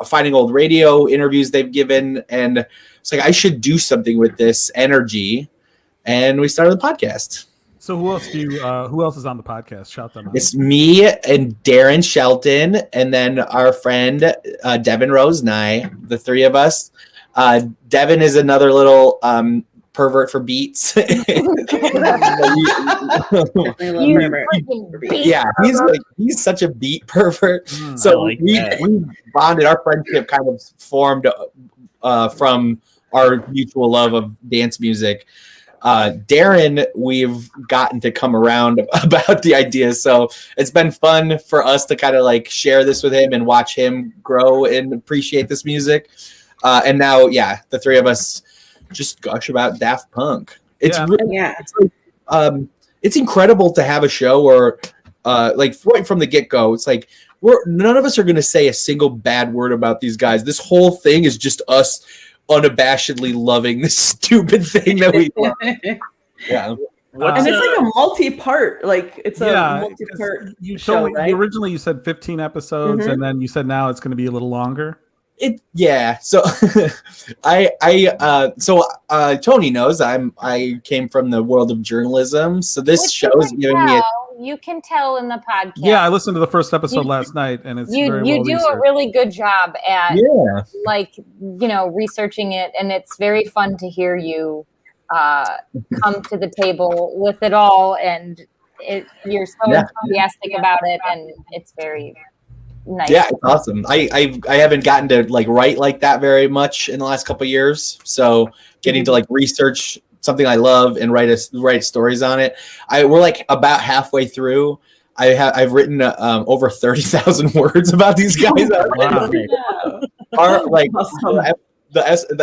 Speaker 7: finding old radio interviews they've given, and it's like I should do something with this energy. And we started the podcast.
Speaker 1: So who else is on the podcast? Shout them out.
Speaker 7: It's me and Darren Shelton, and then our friend Devin Rose and I, the three of us. Devin is another little pervert for beats. Yeah, he's such a beat pervert. So we bonded. Our friendship kind of formed from our mutual love of dance music. Darren, we've gotten to come around about the idea, so it's been fun for us to kind of like share this with him and watch him grow and appreciate this music. And now, the three of us just gush about Daft Punk. It's it's incredible to have a show where, like right from the get-go, it's like none of us are going to say a single bad word about these guys. This whole thing is just us unabashedly loving this stupid thing that we love. Yeah.
Speaker 3: And it's like a multi-part, multi-part show, right?
Speaker 1: Originally you said 15 episodes, and then you said now it's going to be a little longer.
Speaker 7: So Tony knows I came from the world of journalism, so this show is giving me
Speaker 4: you can tell in the podcast.
Speaker 1: Yeah, I listened to the first episode last night, and it's
Speaker 4: you do
Speaker 1: researched.
Speaker 4: a really good job at researching it, and it's very fun to hear you come to the table with it all, and you're so enthusiastic about it, and it's very nice.
Speaker 7: Yeah, it's awesome. I haven't gotten to like write like that very much in the last couple of years, so getting to like research something I love and write stories on it. We're like about halfway through. I've written over 30,000 words about these guys. The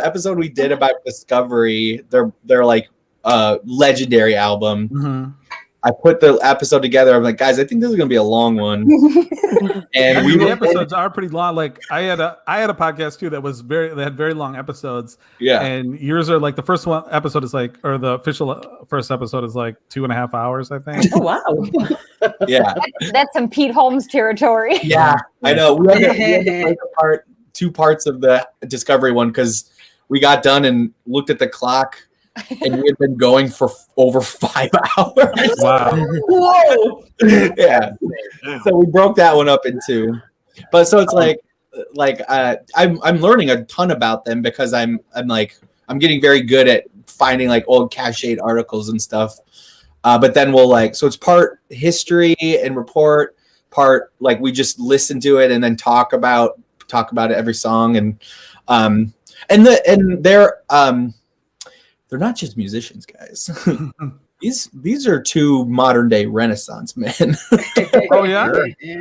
Speaker 7: episode we did about Discovery, their like legendary album. Mm-hmm. I put the episode together. I'm like, guys, I think this is gonna be a long one. And
Speaker 1: the episodes are pretty long. Like I had a podcast too that had very long episodes.
Speaker 7: Yeah.
Speaker 1: And yours are like the first episode is like, or the official first episode is like 2.5 hours, I think.
Speaker 3: Oh wow.
Speaker 7: Yeah.
Speaker 4: That's some Pete Holmes territory.
Speaker 7: Yeah, I know. We had to break two parts of the Discovery one because we got done and looked at the clock. And we had been going for over 5 hours.
Speaker 1: Wow.
Speaker 3: Whoa.
Speaker 7: Yeah. So we broke that one up in two. But so it's I'm learning a ton about them because I'm getting very good at finding like old cached articles and stuff. But then so it's part history and report, part like we just listen to it and then talk about it every song, and they're not just musicians, guys. These are two modern day Renaissance men.
Speaker 1: Oh yeah.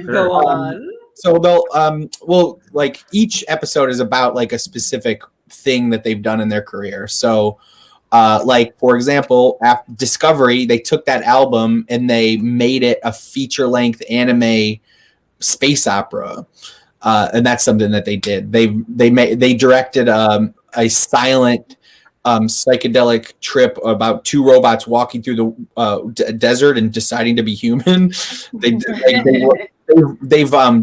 Speaker 3: Go on.
Speaker 7: So they'll like each episode is about like a specific thing that they've done in their career. So like for example, after Discovery, they took that album and they made it a feature length anime space opera, and that's something that they did. They directed a silent psychedelic trip about two robots walking through the desert and deciding to be human. They've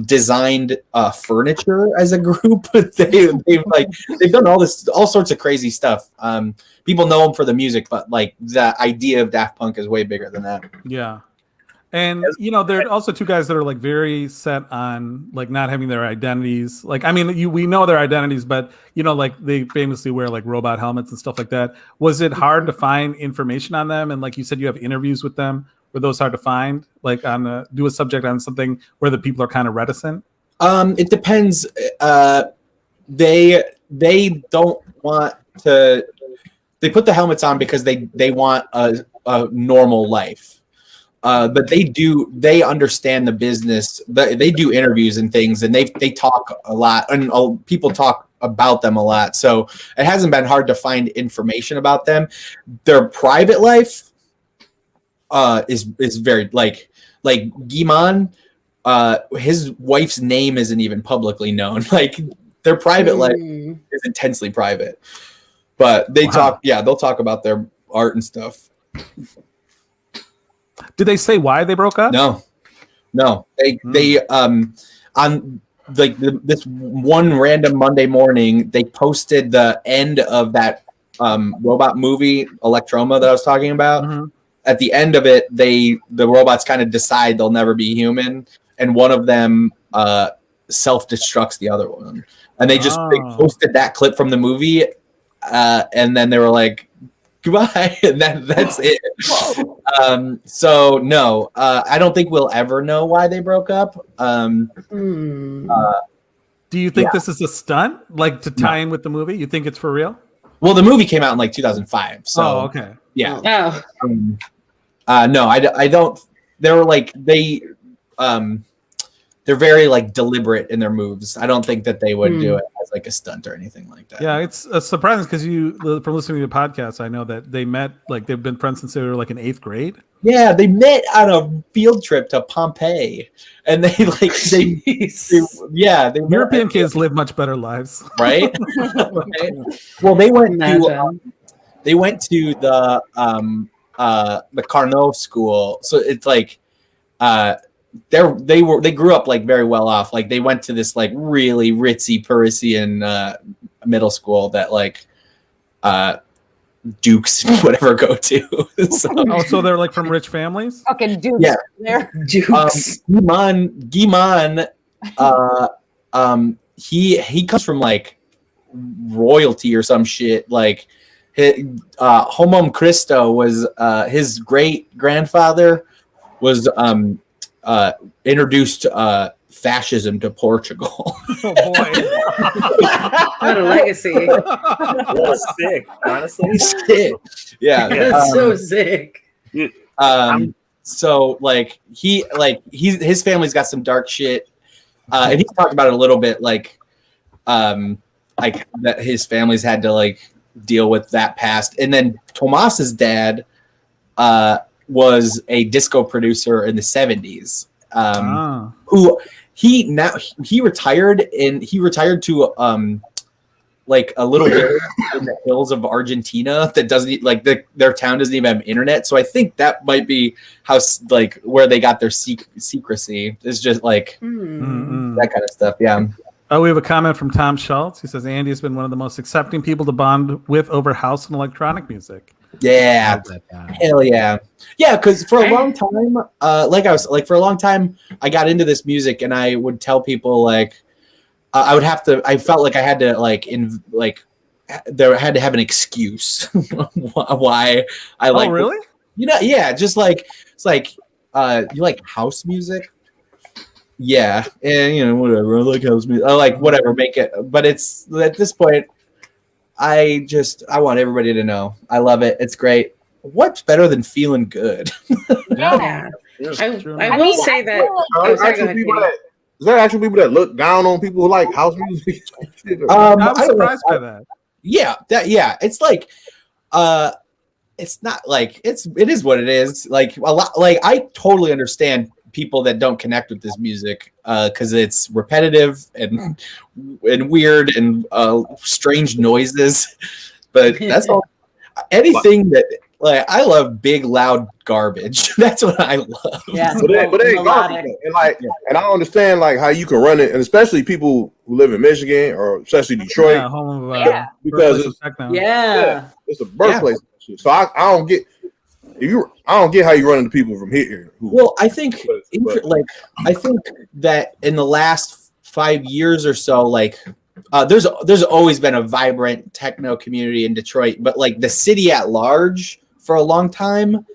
Speaker 7: designed furniture as a group. They've done all sorts of crazy stuff. People know them for the music, but like the idea of Daft Punk is way bigger than that.
Speaker 1: Yeah. And there are also two guys that are like very set on like not having their identities. Like, I mean, we know their identities, but like they famously wear like robot helmets and stuff like that. Was it hard to find information on them? And like you said, you have interviews with them. Were those hard to find? Like do a subject on something where the people are kind of reticent?
Speaker 7: It depends. They don't want to. They put the helmets on because they want a normal life. But they understand the business. They do interviews and things, and they talk a lot, and people talk about them a lot. So it hasn't been hard to find information about them. Their private life is very like Guimon. His wife's name isn't even publicly known. Like their private life is intensely private. But they talk. Yeah, they'll talk about their art and stuff.
Speaker 1: Did they say why they broke up?
Speaker 7: No. They on like this one random Monday morning, they posted the end of that robot movie Electroma that I was talking about. Mm-hmm. At the end of it, the robots kind of decide they'll never be human, and one of them self-destructs the other one. And they they posted that clip from the movie, and then they were like, goodbye, and that's it. So no, I don't think we'll ever know why they broke up.
Speaker 1: Do you think this is a stunt, like to tie in with the movie? You think it's for real?
Speaker 7: Well, the movie came out in like 2005. So
Speaker 1: okay.
Speaker 7: Yeah.
Speaker 5: Oh.
Speaker 7: No, I don't. They were like they're very like deliberate in their moves. I don't think that they would do it as like a stunt or anything like that.
Speaker 1: Yeah, it's surprising because from listening to the podcast, I know that they met, like they've been friends since they were like in 8th grade.
Speaker 7: Yeah, they met on a field trip to Pompeii, and they
Speaker 1: European kids live much better lives,
Speaker 7: right? Right? Well, they went to the Carnot school, so it's like they grew up like very well off. Like they went to this like really ritzy Parisian middle school that like dukes whatever go to.
Speaker 1: So they're like from rich families.
Speaker 4: Fucking dukes.
Speaker 7: Yeah,
Speaker 4: there.
Speaker 7: Dukes. Guimon, he comes from like royalty or some shit. Like Homem Christo was his great grandfather was introduced fascism to Portugal.
Speaker 1: Oh boy.
Speaker 5: What a legacy.
Speaker 2: That's sick, honestly.
Speaker 7: Sick. Yeah.
Speaker 5: That's so sick.
Speaker 7: So like his family's got some dark shit. And he's talked about it a little bit, like that his family's had to like deal with that past. And then Tomas's dad was a disco producer in the 70s. Who he retired to like a little village in the hills of Argentina that doesn't like their town doesn't even have internet. So I think that might be how like where they got their secrecy. It's just like that kind of stuff. Yeah.
Speaker 1: Oh, we have a comment from Tom Schultz. He says Andy has been one of the most accepting people to bond with over house and electronic music.
Speaker 7: Yeah, hell yeah, yeah. Because for a long time, for a long time, I got into this music, and I would tell people like, I felt like I had to there had to have an excuse why I like.
Speaker 1: Oh, really?
Speaker 7: Yeah. Just like it's like you like house music. Yeah, and whatever. I like house music. I like whatever. Make it, but it's at this point. I want everybody to know. I love it. It's great. What's better than feeling good?
Speaker 5: Yeah. I will say that.
Speaker 6: Is there actually people that look down on people who like house music?
Speaker 1: I'm surprised by that.
Speaker 7: Yeah. It's like, it's not like it is what it is. Like a lot. Like I totally understand people that don't connect with this music because it's repetitive and weird and strange noises. But that's all. Anything that like I love big loud garbage. That's what I love.
Speaker 3: Yeah,
Speaker 6: but they ain't garbage. And I understand like how you can run it, and especially people who live in Michigan or especially Detroit,
Speaker 1: home of,
Speaker 6: because it's a birthplace. So I don't get I don't get how you run into people from here.
Speaker 7: Well, I think that in the last 5 years or so, like there's always been a vibrant techno community in Detroit, but like the city at large for a long time,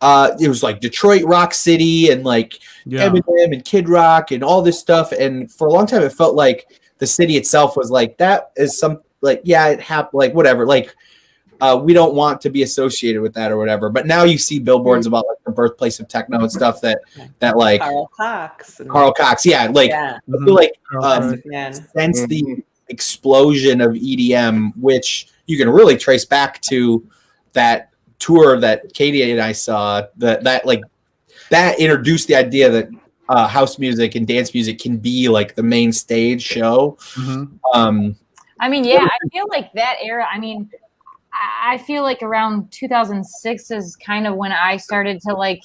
Speaker 7: it was like Detroit Rock City and like Eminem and Kid Rock and all this stuff. And for a long time, it felt like the city itself was like, that is some like, yeah, it happened, like whatever, like we don't want to be associated with that or whatever. But now you see billboards about like the birthplace of techno and stuff that like Carl Cox, like I feel like since the explosion of EDM, which you can really trace back to that tour that Katie and I saw, that introduced the idea that house music and dance music can be like the main stage show.
Speaker 4: I mean, yeah, I feel like that era. I mean, I feel like around 2006 is kind of when I started to like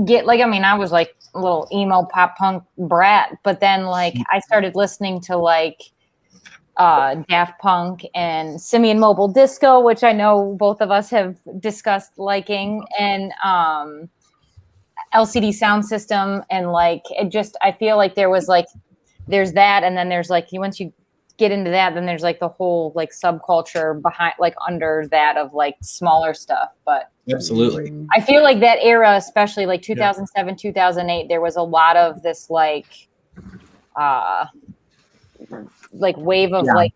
Speaker 4: get like, I mean, I was like a little emo pop punk brat, but then like I started listening to like Daft Punk and Simian Mobile Disco, which I know both of us have discussed liking, and LCD Sound System, and like it just, I feel like there was like there's that, and then there's like once you get into that, then there's like the whole like subculture behind, like under that of like smaller stuff. But
Speaker 7: absolutely,
Speaker 4: I feel like that era, especially like 2007, 2008, there was a lot of this like wave of like,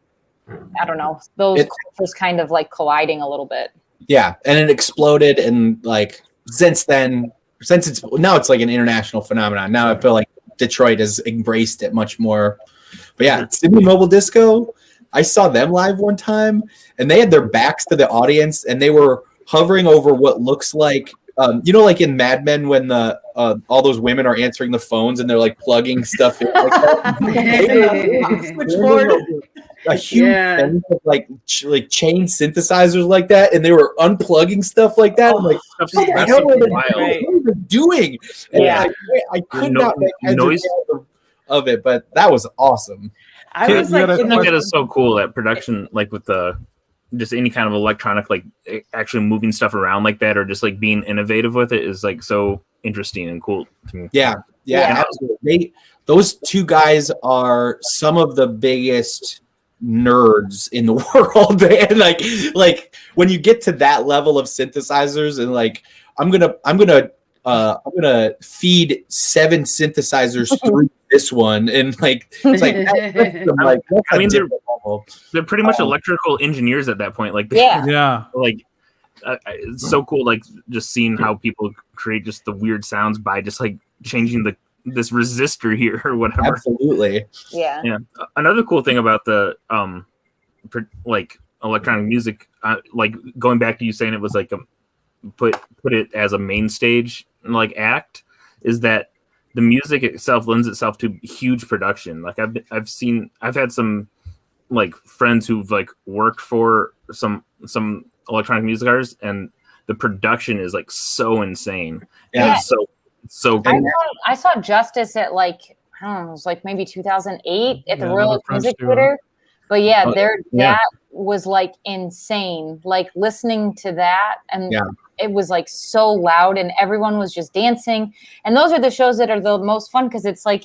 Speaker 4: I don't know, those cultures kind of like colliding a little bit.
Speaker 7: Yeah, and it exploded, and like since it's now it's like an international phenomenon. Now I feel like Detroit has embraced it much more. But yeah, Sydney Mobile Disco, I saw them live one time, and they had their backs to the audience, and they were hovering over what looks like, like in Mad Men when the all those women are answering the phones and they're like plugging stuff in. Like that. Switchboard. A huge thing of like chain synthesizers like that, and they were unplugging stuff like that. I'm like, what the hell are they doing? And I could not make noise of it, but that was awesome.
Speaker 2: I was like, I think that is so cool, that production, like with the just any kind of electronic, like actually moving stuff around like that, or just like being innovative with it is like so interesting and cool to me.
Speaker 7: Yeah. Absolutely. Those two guys are some of the biggest nerds in the world, and like when you get to that level of synthesizers, and like I'm gonna feed 7 synthesizers through this one, and like it's like
Speaker 2: I mean they're pretty much electrical engineers at that point. Like like it's so cool, like just seeing how people create just the weird sounds by just like changing this resistor here or whatever.
Speaker 7: Absolutely.
Speaker 4: Yeah.
Speaker 2: Another cool thing about the like electronic music, like going back to you saying it was like put it as a main stage like act, is that the music itself lends itself to huge production. Like I've had some like friends who've like worked for some electronic music artists, and the production is like so insane.
Speaker 4: Yeah.
Speaker 2: And so good.
Speaker 4: I saw Justice at like, I don't know, it was like maybe 2008 at the Royal Music Theater. But that was like insane. Like listening to that, and it was like so loud, and everyone was just dancing. And those are the shows that are the most fun, because it's like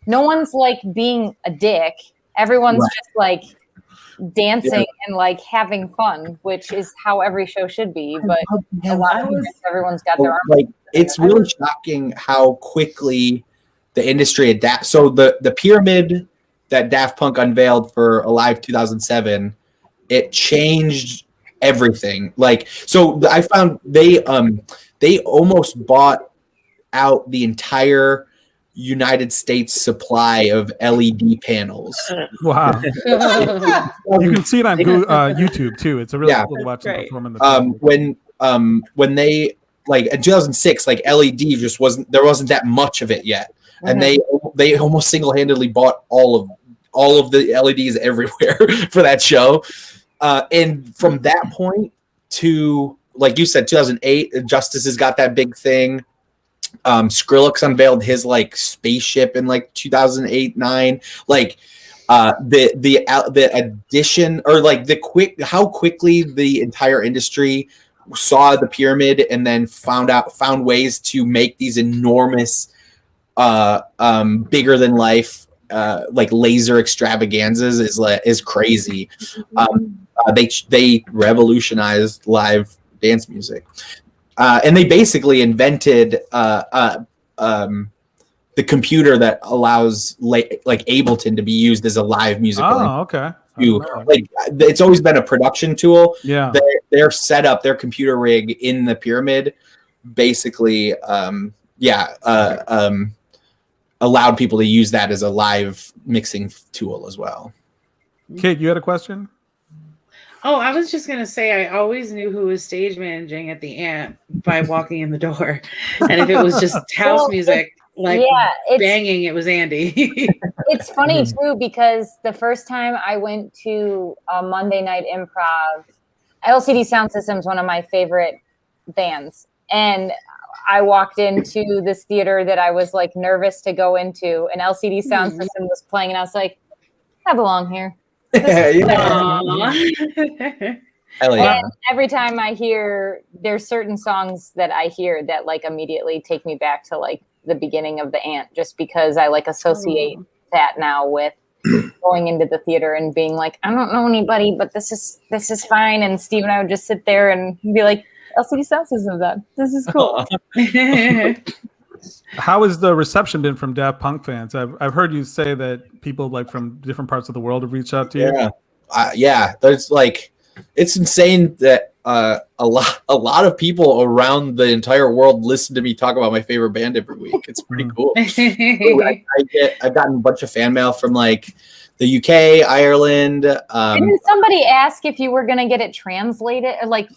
Speaker 4: no one's like being a dick. Everyone's just like dancing and like having fun, which is how every show should be. But a lot of everyone's got their arms.
Speaker 7: Like it's really shocking how quickly the industry adapts. So the pyramid that Daft Punk unveiled for Alive 2007, it changed everything. Like, so I found they almost bought out the entire United States supply of LED panels.
Speaker 1: Wow. You can see it on YouTube too. It's a really cool to watch them perform in the
Speaker 7: when they like in 2006, like LED just wasn't that much of it yet, and they almost single-handedly bought all of the LEDs everywhere for that show, and from that point to, like you said, 2008, Justice has got that big thing. Skrillex unveiled his like spaceship in like 2008-9, like the addition, or like how quickly the entire industry saw the pyramid and then found ways to make these enormous bigger than life like laser extravaganzas is crazy. They revolutionized live dance music. And they basically invented the computer that allows like Ableton to be used as a live musical.
Speaker 1: Oh, okay.
Speaker 7: Like it's always been a production tool.
Speaker 1: Yeah.
Speaker 7: Their setup, their computer rig in the pyramid, basically, allowed people to use that as a live mixing tool as well.
Speaker 1: Kate, you had a question?
Speaker 5: Oh, I was just gonna say, I always knew who was stage managing at the Ant by walking in the door, and if it was just house music, like banging, it was Andy.
Speaker 4: It's funny too, because the first time I went to a Monday Night Improv, LCD Sound System is one of my favorite bands, and I walked into this theater that I was like nervous to go into, and LCD Sound System was playing, and I was like, I belong here.
Speaker 7: Hell yeah.
Speaker 4: And every time I hear, there's certain songs that I hear that like immediately take me back to like the beginning of the Ant, just because I like associate that now with going into the theater and being like, I don't know anybody, but this is fine. And Steve and I would just sit there and be like, LCD Sound System, that this is cool.
Speaker 1: How has the reception been from Daft Punk fans? I've heard you say that people like from different parts of the world have reached out to you.
Speaker 7: Yeah. There's like, it's insane that a lot of people around the entire world listen to me talk about my favorite band every week. It's pretty cool. I've gotten a bunch of fan mail from like the UK, Ireland.
Speaker 4: Didn't somebody ask if you were going to get it translated? Like,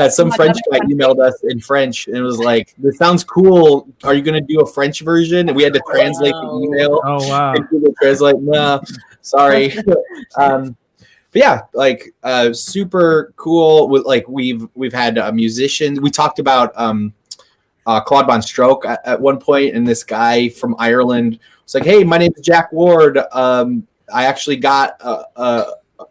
Speaker 7: some French guy emailed us in French and it was like, "This sounds cool. Are you going to do a French version?" And we had to translate the email.
Speaker 1: Oh wow!
Speaker 7: And people translate, "No, sorry." But yeah, like super cool. With like we've had musicians. We talked about Claude Von Stroke at one point, and this guy from Ireland. It's like, hey, my name is Jack Ward. I actually got a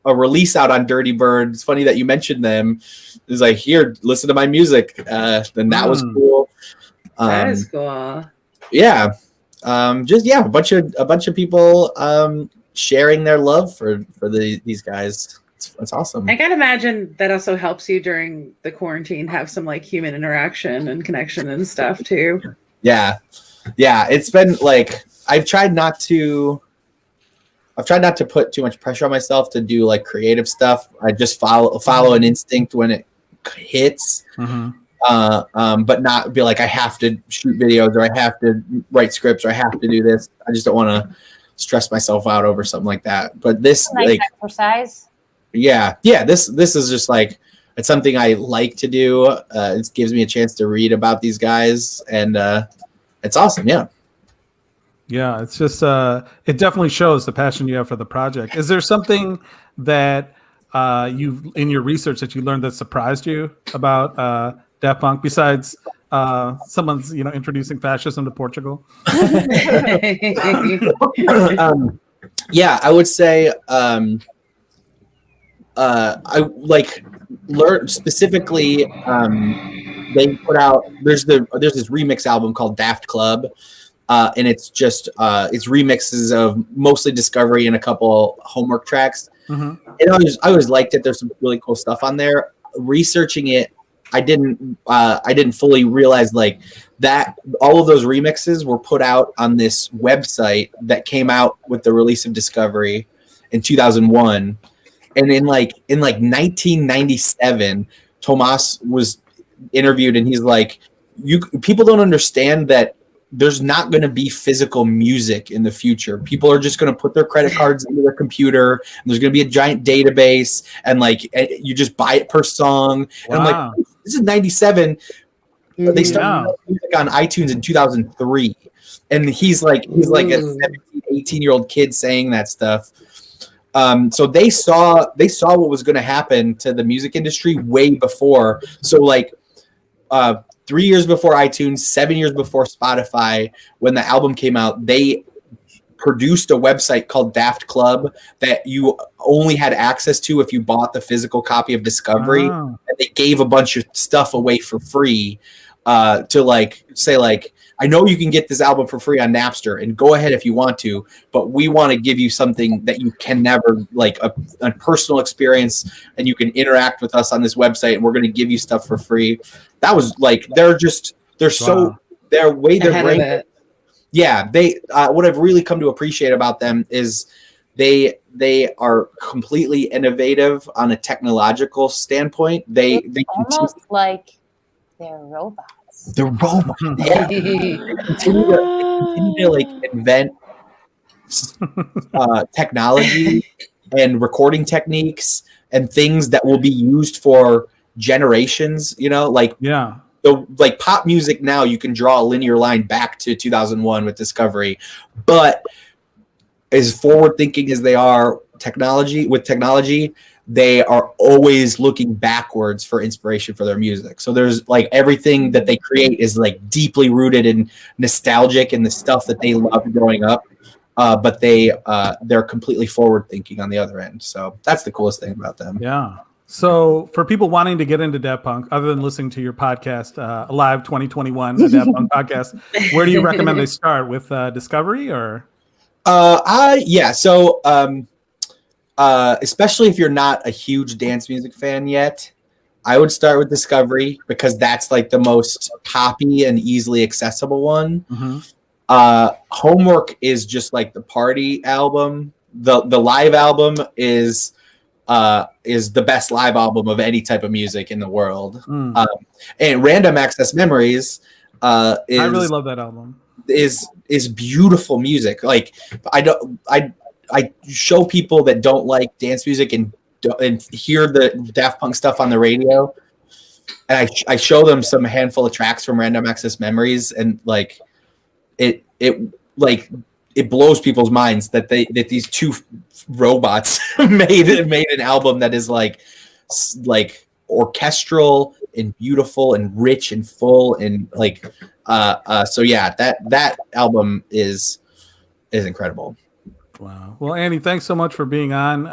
Speaker 7: release out on Dirty Bird. It's funny that you mentioned them. It's like, here, listen to my music. And that was cool.
Speaker 5: That is cool.
Speaker 7: Yeah. A bunch of people sharing their love for these guys. It's awesome.
Speaker 5: I can imagine that also helps you during the quarantine have some like human interaction and connection and stuff too. Yeah.
Speaker 7: It's been like, I've tried not to put too much pressure on myself to do like creative stuff. I just follow an instinct when it hits, but not be like I have to shoot videos or I have to write scripts or I have to do this. I just don't want to stress myself out over something like that. But this like
Speaker 4: exercise.
Speaker 7: Yeah. This is just like, it's something I like to do. It gives me a chance to read about these guys, and it's awesome.
Speaker 1: Yeah, it's just it definitely shows the passion you have for the project. Is there something that you've in your research that you learned that surprised you about Daft Punk besides someone's introducing fascism to Portugal?
Speaker 7: Yeah, I would say I like learned specifically. They put out there's this remix album called Daft Club. And it's just it's remixes of mostly Discovery and a couple homework tracks. And I always liked it. There's some really cool stuff on there. Researching it, I didn't fully realize like that all of those remixes were put out on this website that came out with the release of Discovery in 2001. And in 1997, Tomas was interviewed and he's like, people don't understand that there's not going to be physical music in the future. People are just going to put their credit cards into their computer, and there's going to be a giant database, and like you just buy it per song.
Speaker 1: Wow.
Speaker 7: And I'm like, this is 97. They started music on iTunes in 2003, and he's like a 17, 18-year-old kid saying that stuff. So they saw what was going to happen to the music industry way before. So 3 years before iTunes, 7 years before Spotify, when the album came out, they produced a website called Daft Club that you only had access to if you bought the physical copy of Discovery. And they gave a bunch of stuff away for free to say I know you can get this album for free on Napster, and go ahead if you want to, but we want to give you something that you can never, a personal experience, and you can interact with us on this website, and we're going to give you stuff for free. That was they're great. Yeah, they what I've really come to appreciate about them is they are completely innovative on a technological standpoint. They
Speaker 4: almost like they're robots.
Speaker 7: The robot, yeah. They continue to invent technology and recording techniques and things that will be used for generations. The pop music now, you can draw a linear line back to 2001 with Discovery, but as forward thinking as they are technology, they are always looking backwards for inspiration for their music. So there's everything that they create is deeply rooted and nostalgic in the stuff that they loved growing up. But they're completely forward thinking on the other end. So that's the coolest thing about them.
Speaker 1: Yeah. So for people wanting to get into Daft Punk, other than listening to your podcast, Alive 2021, the Daft Punk podcast, where do you recommend they start with Discovery or?
Speaker 7: Yeah. So, especially if you're not a huge dance music fan yet, I would start with Discovery because that's the most poppy and easily accessible one. Mm-hmm. Homework is just the party album. The live album is the best live album of any type of music in the world. And Random Access Memories I
Speaker 1: really love that album.
Speaker 7: Is beautiful music. I show people that don't like dance music and hear the Daft Punk stuff on the radio, and I show them some handful of tracks from Random Access Memories, and it blows people's minds that these two robots made an album that is orchestral and beautiful and rich and full and so yeah, that album is incredible.
Speaker 1: Wow. Well, Andy, thanks so much for being on.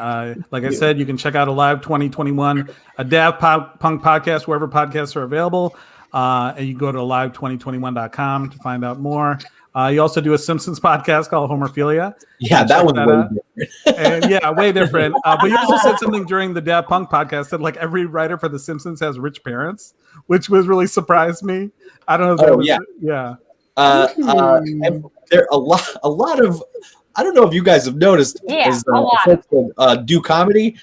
Speaker 1: Like I said, you can check out Alive 2021, a Daft Punk podcast, wherever podcasts are available. And you can go to alive2021.com to find out more. You also do a Simpsons podcast called Homerphilia.
Speaker 7: Yeah, that one's way different.
Speaker 1: And yeah, way different. But you also said something during the Daft Punk podcast that every writer for The Simpsons has rich parents, which was really surprised me. I don't know. Yeah.
Speaker 7: There are a lot of. I don't know if you guys have noticed, do comedy.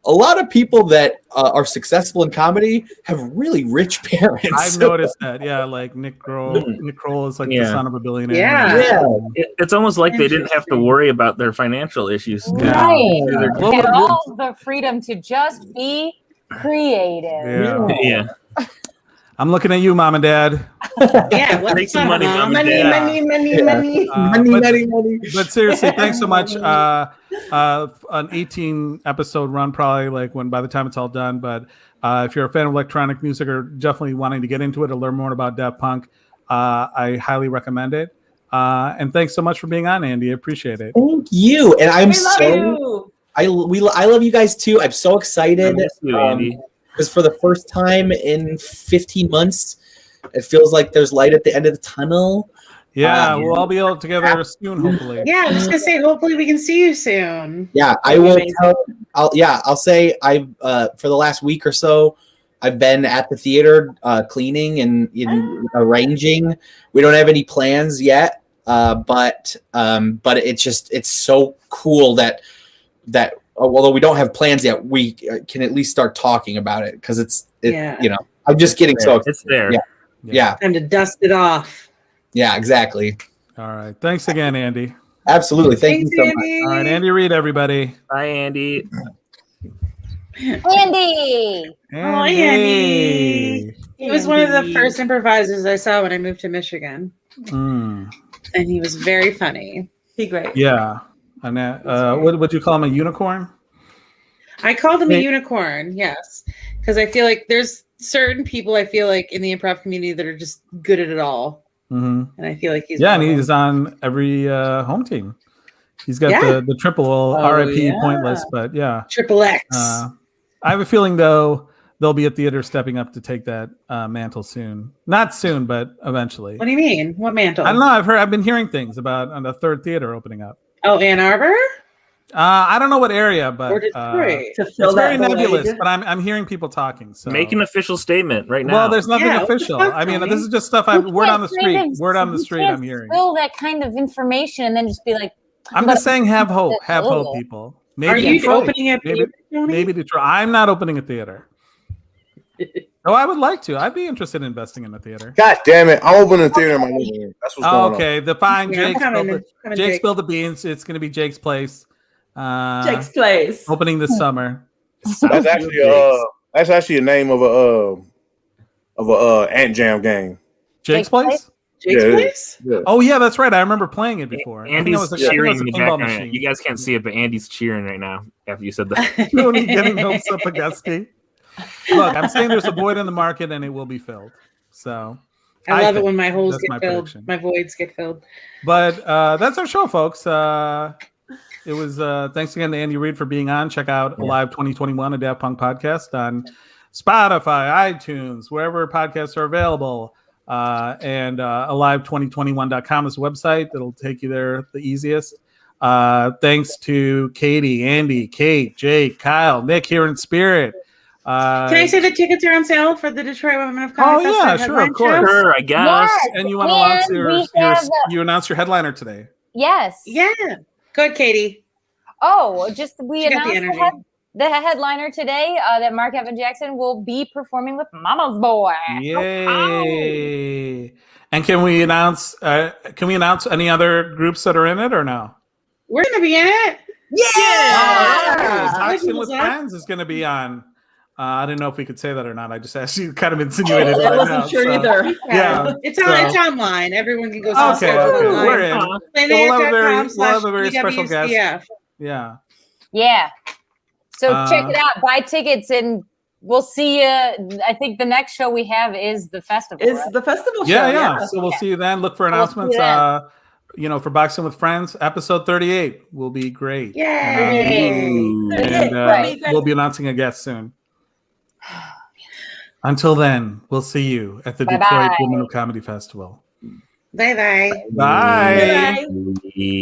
Speaker 7: A lot of people that are successful in comedy have really rich parents.
Speaker 1: I've noticed that. Yeah, Nick Kroll. Nick Kroll is the son of a billionaire.
Speaker 5: Yeah.
Speaker 2: It's almost like they didn't have to worry about their financial issues.
Speaker 4: Right. They had all the freedom to just be creative.
Speaker 2: Yeah.
Speaker 1: I'm looking at you, Mom and Dad.
Speaker 5: Yeah,
Speaker 2: make some money, Mom and
Speaker 5: Dad.
Speaker 1: Money. But seriously, thanks so much. An 18 episode run, probably by the time it's all done. But if you're a fan of electronic music or definitely wanting to get into it or learn more about Daft Punk, I highly recommend it. And thanks so much for being on, Andy. I appreciate it.
Speaker 7: Thank you. And I love you guys too. I'm so excited.
Speaker 2: I miss you, Andy.
Speaker 7: Because for the first time in 15 months, it feels like there's light at the end of the tunnel.
Speaker 1: Yeah, we'll all be all together soon, hopefully.
Speaker 5: Yeah, I was gonna say, hopefully we can see you soon.
Speaker 7: Yeah, I will. I'll say I've for the last week or so, I've been at the theater cleaning and arranging. We don't have any plans yet, but it's so cool that although we don't have plans yet, we can at least start talking about it because I'm just getting so excited.
Speaker 2: It's there.
Speaker 7: Yeah.
Speaker 5: Time to dust it off.
Speaker 7: Yeah, exactly.
Speaker 1: All right. Thanks again, Andy.
Speaker 7: Absolutely. Thanks you so
Speaker 5: Andy.
Speaker 7: much.
Speaker 1: All right, Andy Reid, everybody.
Speaker 2: Bye, Andy.
Speaker 4: Andy.
Speaker 5: Hi, Andy. He was one of the first improvisers I saw when I moved to Michigan. And he was very funny.
Speaker 3: He great.
Speaker 1: Yeah. And what would you call him, a unicorn?
Speaker 5: I called him a unicorn, yes. Because I feel like there's certain people I feel like in the improv community that are just good at it all. And I feel like he's
Speaker 1: and he's on every home team. He's got the triple RIP Pointless, but
Speaker 5: Triple X.
Speaker 1: I have a feeling though they'll be at theater stepping up to take that mantle soon. Not soon, but eventually.
Speaker 5: What do you mean? What mantle?
Speaker 1: I don't know. I've been hearing things about a third theater opening up.
Speaker 5: Oh, Ann Arbor?
Speaker 1: I don't know what area, but
Speaker 5: or Detroit.
Speaker 1: It's very nebulous. But I'm hearing people talking. So
Speaker 2: make an official statement right now.
Speaker 1: Well, there's nothing official. I mean, this is just stuff word on the street. Word on the street. I'm hearing.
Speaker 4: Spill that kind of information and then just be like.
Speaker 1: I'm just saying, have hope. Have hope, people. Maybe
Speaker 5: are you
Speaker 1: Detroit.
Speaker 5: opening a theater?
Speaker 1: Maybe Detroit. I'm not opening a theater. Oh, I would like to. I'd be interested in investing in a theater.
Speaker 6: God damn it! I'm opening a theater in my living room. That's what's going on.
Speaker 1: Okay, the fine.
Speaker 5: Yeah,
Speaker 1: Jake spilled the beans. It's going to be Jake's Place.
Speaker 3: Jake's Place
Speaker 1: opening this summer.
Speaker 6: That's actually a name of a Ant Jam game.
Speaker 1: Jake's Place.
Speaker 5: Jake's Place?
Speaker 6: Yeah.
Speaker 1: Oh yeah, that's right. I remember playing it before.
Speaker 2: Andy's cheering in the background. You guys can't see it, but Andy's cheering right now after you said that.
Speaker 1: Tony getting hopes up against me. Look, I'm saying there's a void in the market and it will be filled. So
Speaker 5: I love it when my holes get filled.
Speaker 1: Prediction.
Speaker 5: My voids get filled.
Speaker 1: But that's our show, folks. It was thanks again to Andy Reid for being on. Check out Alive 2021, a Daft Punk podcast on Spotify, iTunes, wherever podcasts are available. And alive2021.com is the website that'll take you there the easiest. Thanks to Katie, Andy, Kate, Jake, Kyle, Nick here in spirit.
Speaker 5: Can I say the tickets are on sale for the Detroit Women of Comedy Festival?
Speaker 1: Yeah, sure, of course.
Speaker 2: Sure, I guess.
Speaker 4: Yes,
Speaker 1: and you want to announce you announced your headliner today.
Speaker 4: Yes.
Speaker 5: Yeah. Go ahead, Katie.
Speaker 4: Oh, we announced
Speaker 5: the
Speaker 4: headliner today that Mark Evan Jackson will be performing with Mama's Boy.
Speaker 1: Yay! And can we announce any other groups that are in it or no?
Speaker 5: We're gonna be in it.
Speaker 1: Yeah! Talking with Friends is gonna be on. I didn't know if we could say that or not. I just asked you, kind of insinuated.
Speaker 3: I wasn't sure either.
Speaker 1: Yeah,
Speaker 5: it's online. Everyone can go.
Speaker 1: Okay, we're in. We'll have a very special guest. Yeah.
Speaker 4: So check it out. Buy tickets, and we'll see you. I think the next show we have is the festival.
Speaker 3: The festival show.
Speaker 1: Yeah. So we'll see you then. Look for announcements. For Boxing with Friends, episode 38 will be great.
Speaker 5: Yay!
Speaker 1: And we'll be announcing a guest soon. Until then, we'll see you at the Detroit Women of Comedy Festival.
Speaker 5: Bye-bye.
Speaker 1: Bye.
Speaker 3: Bye.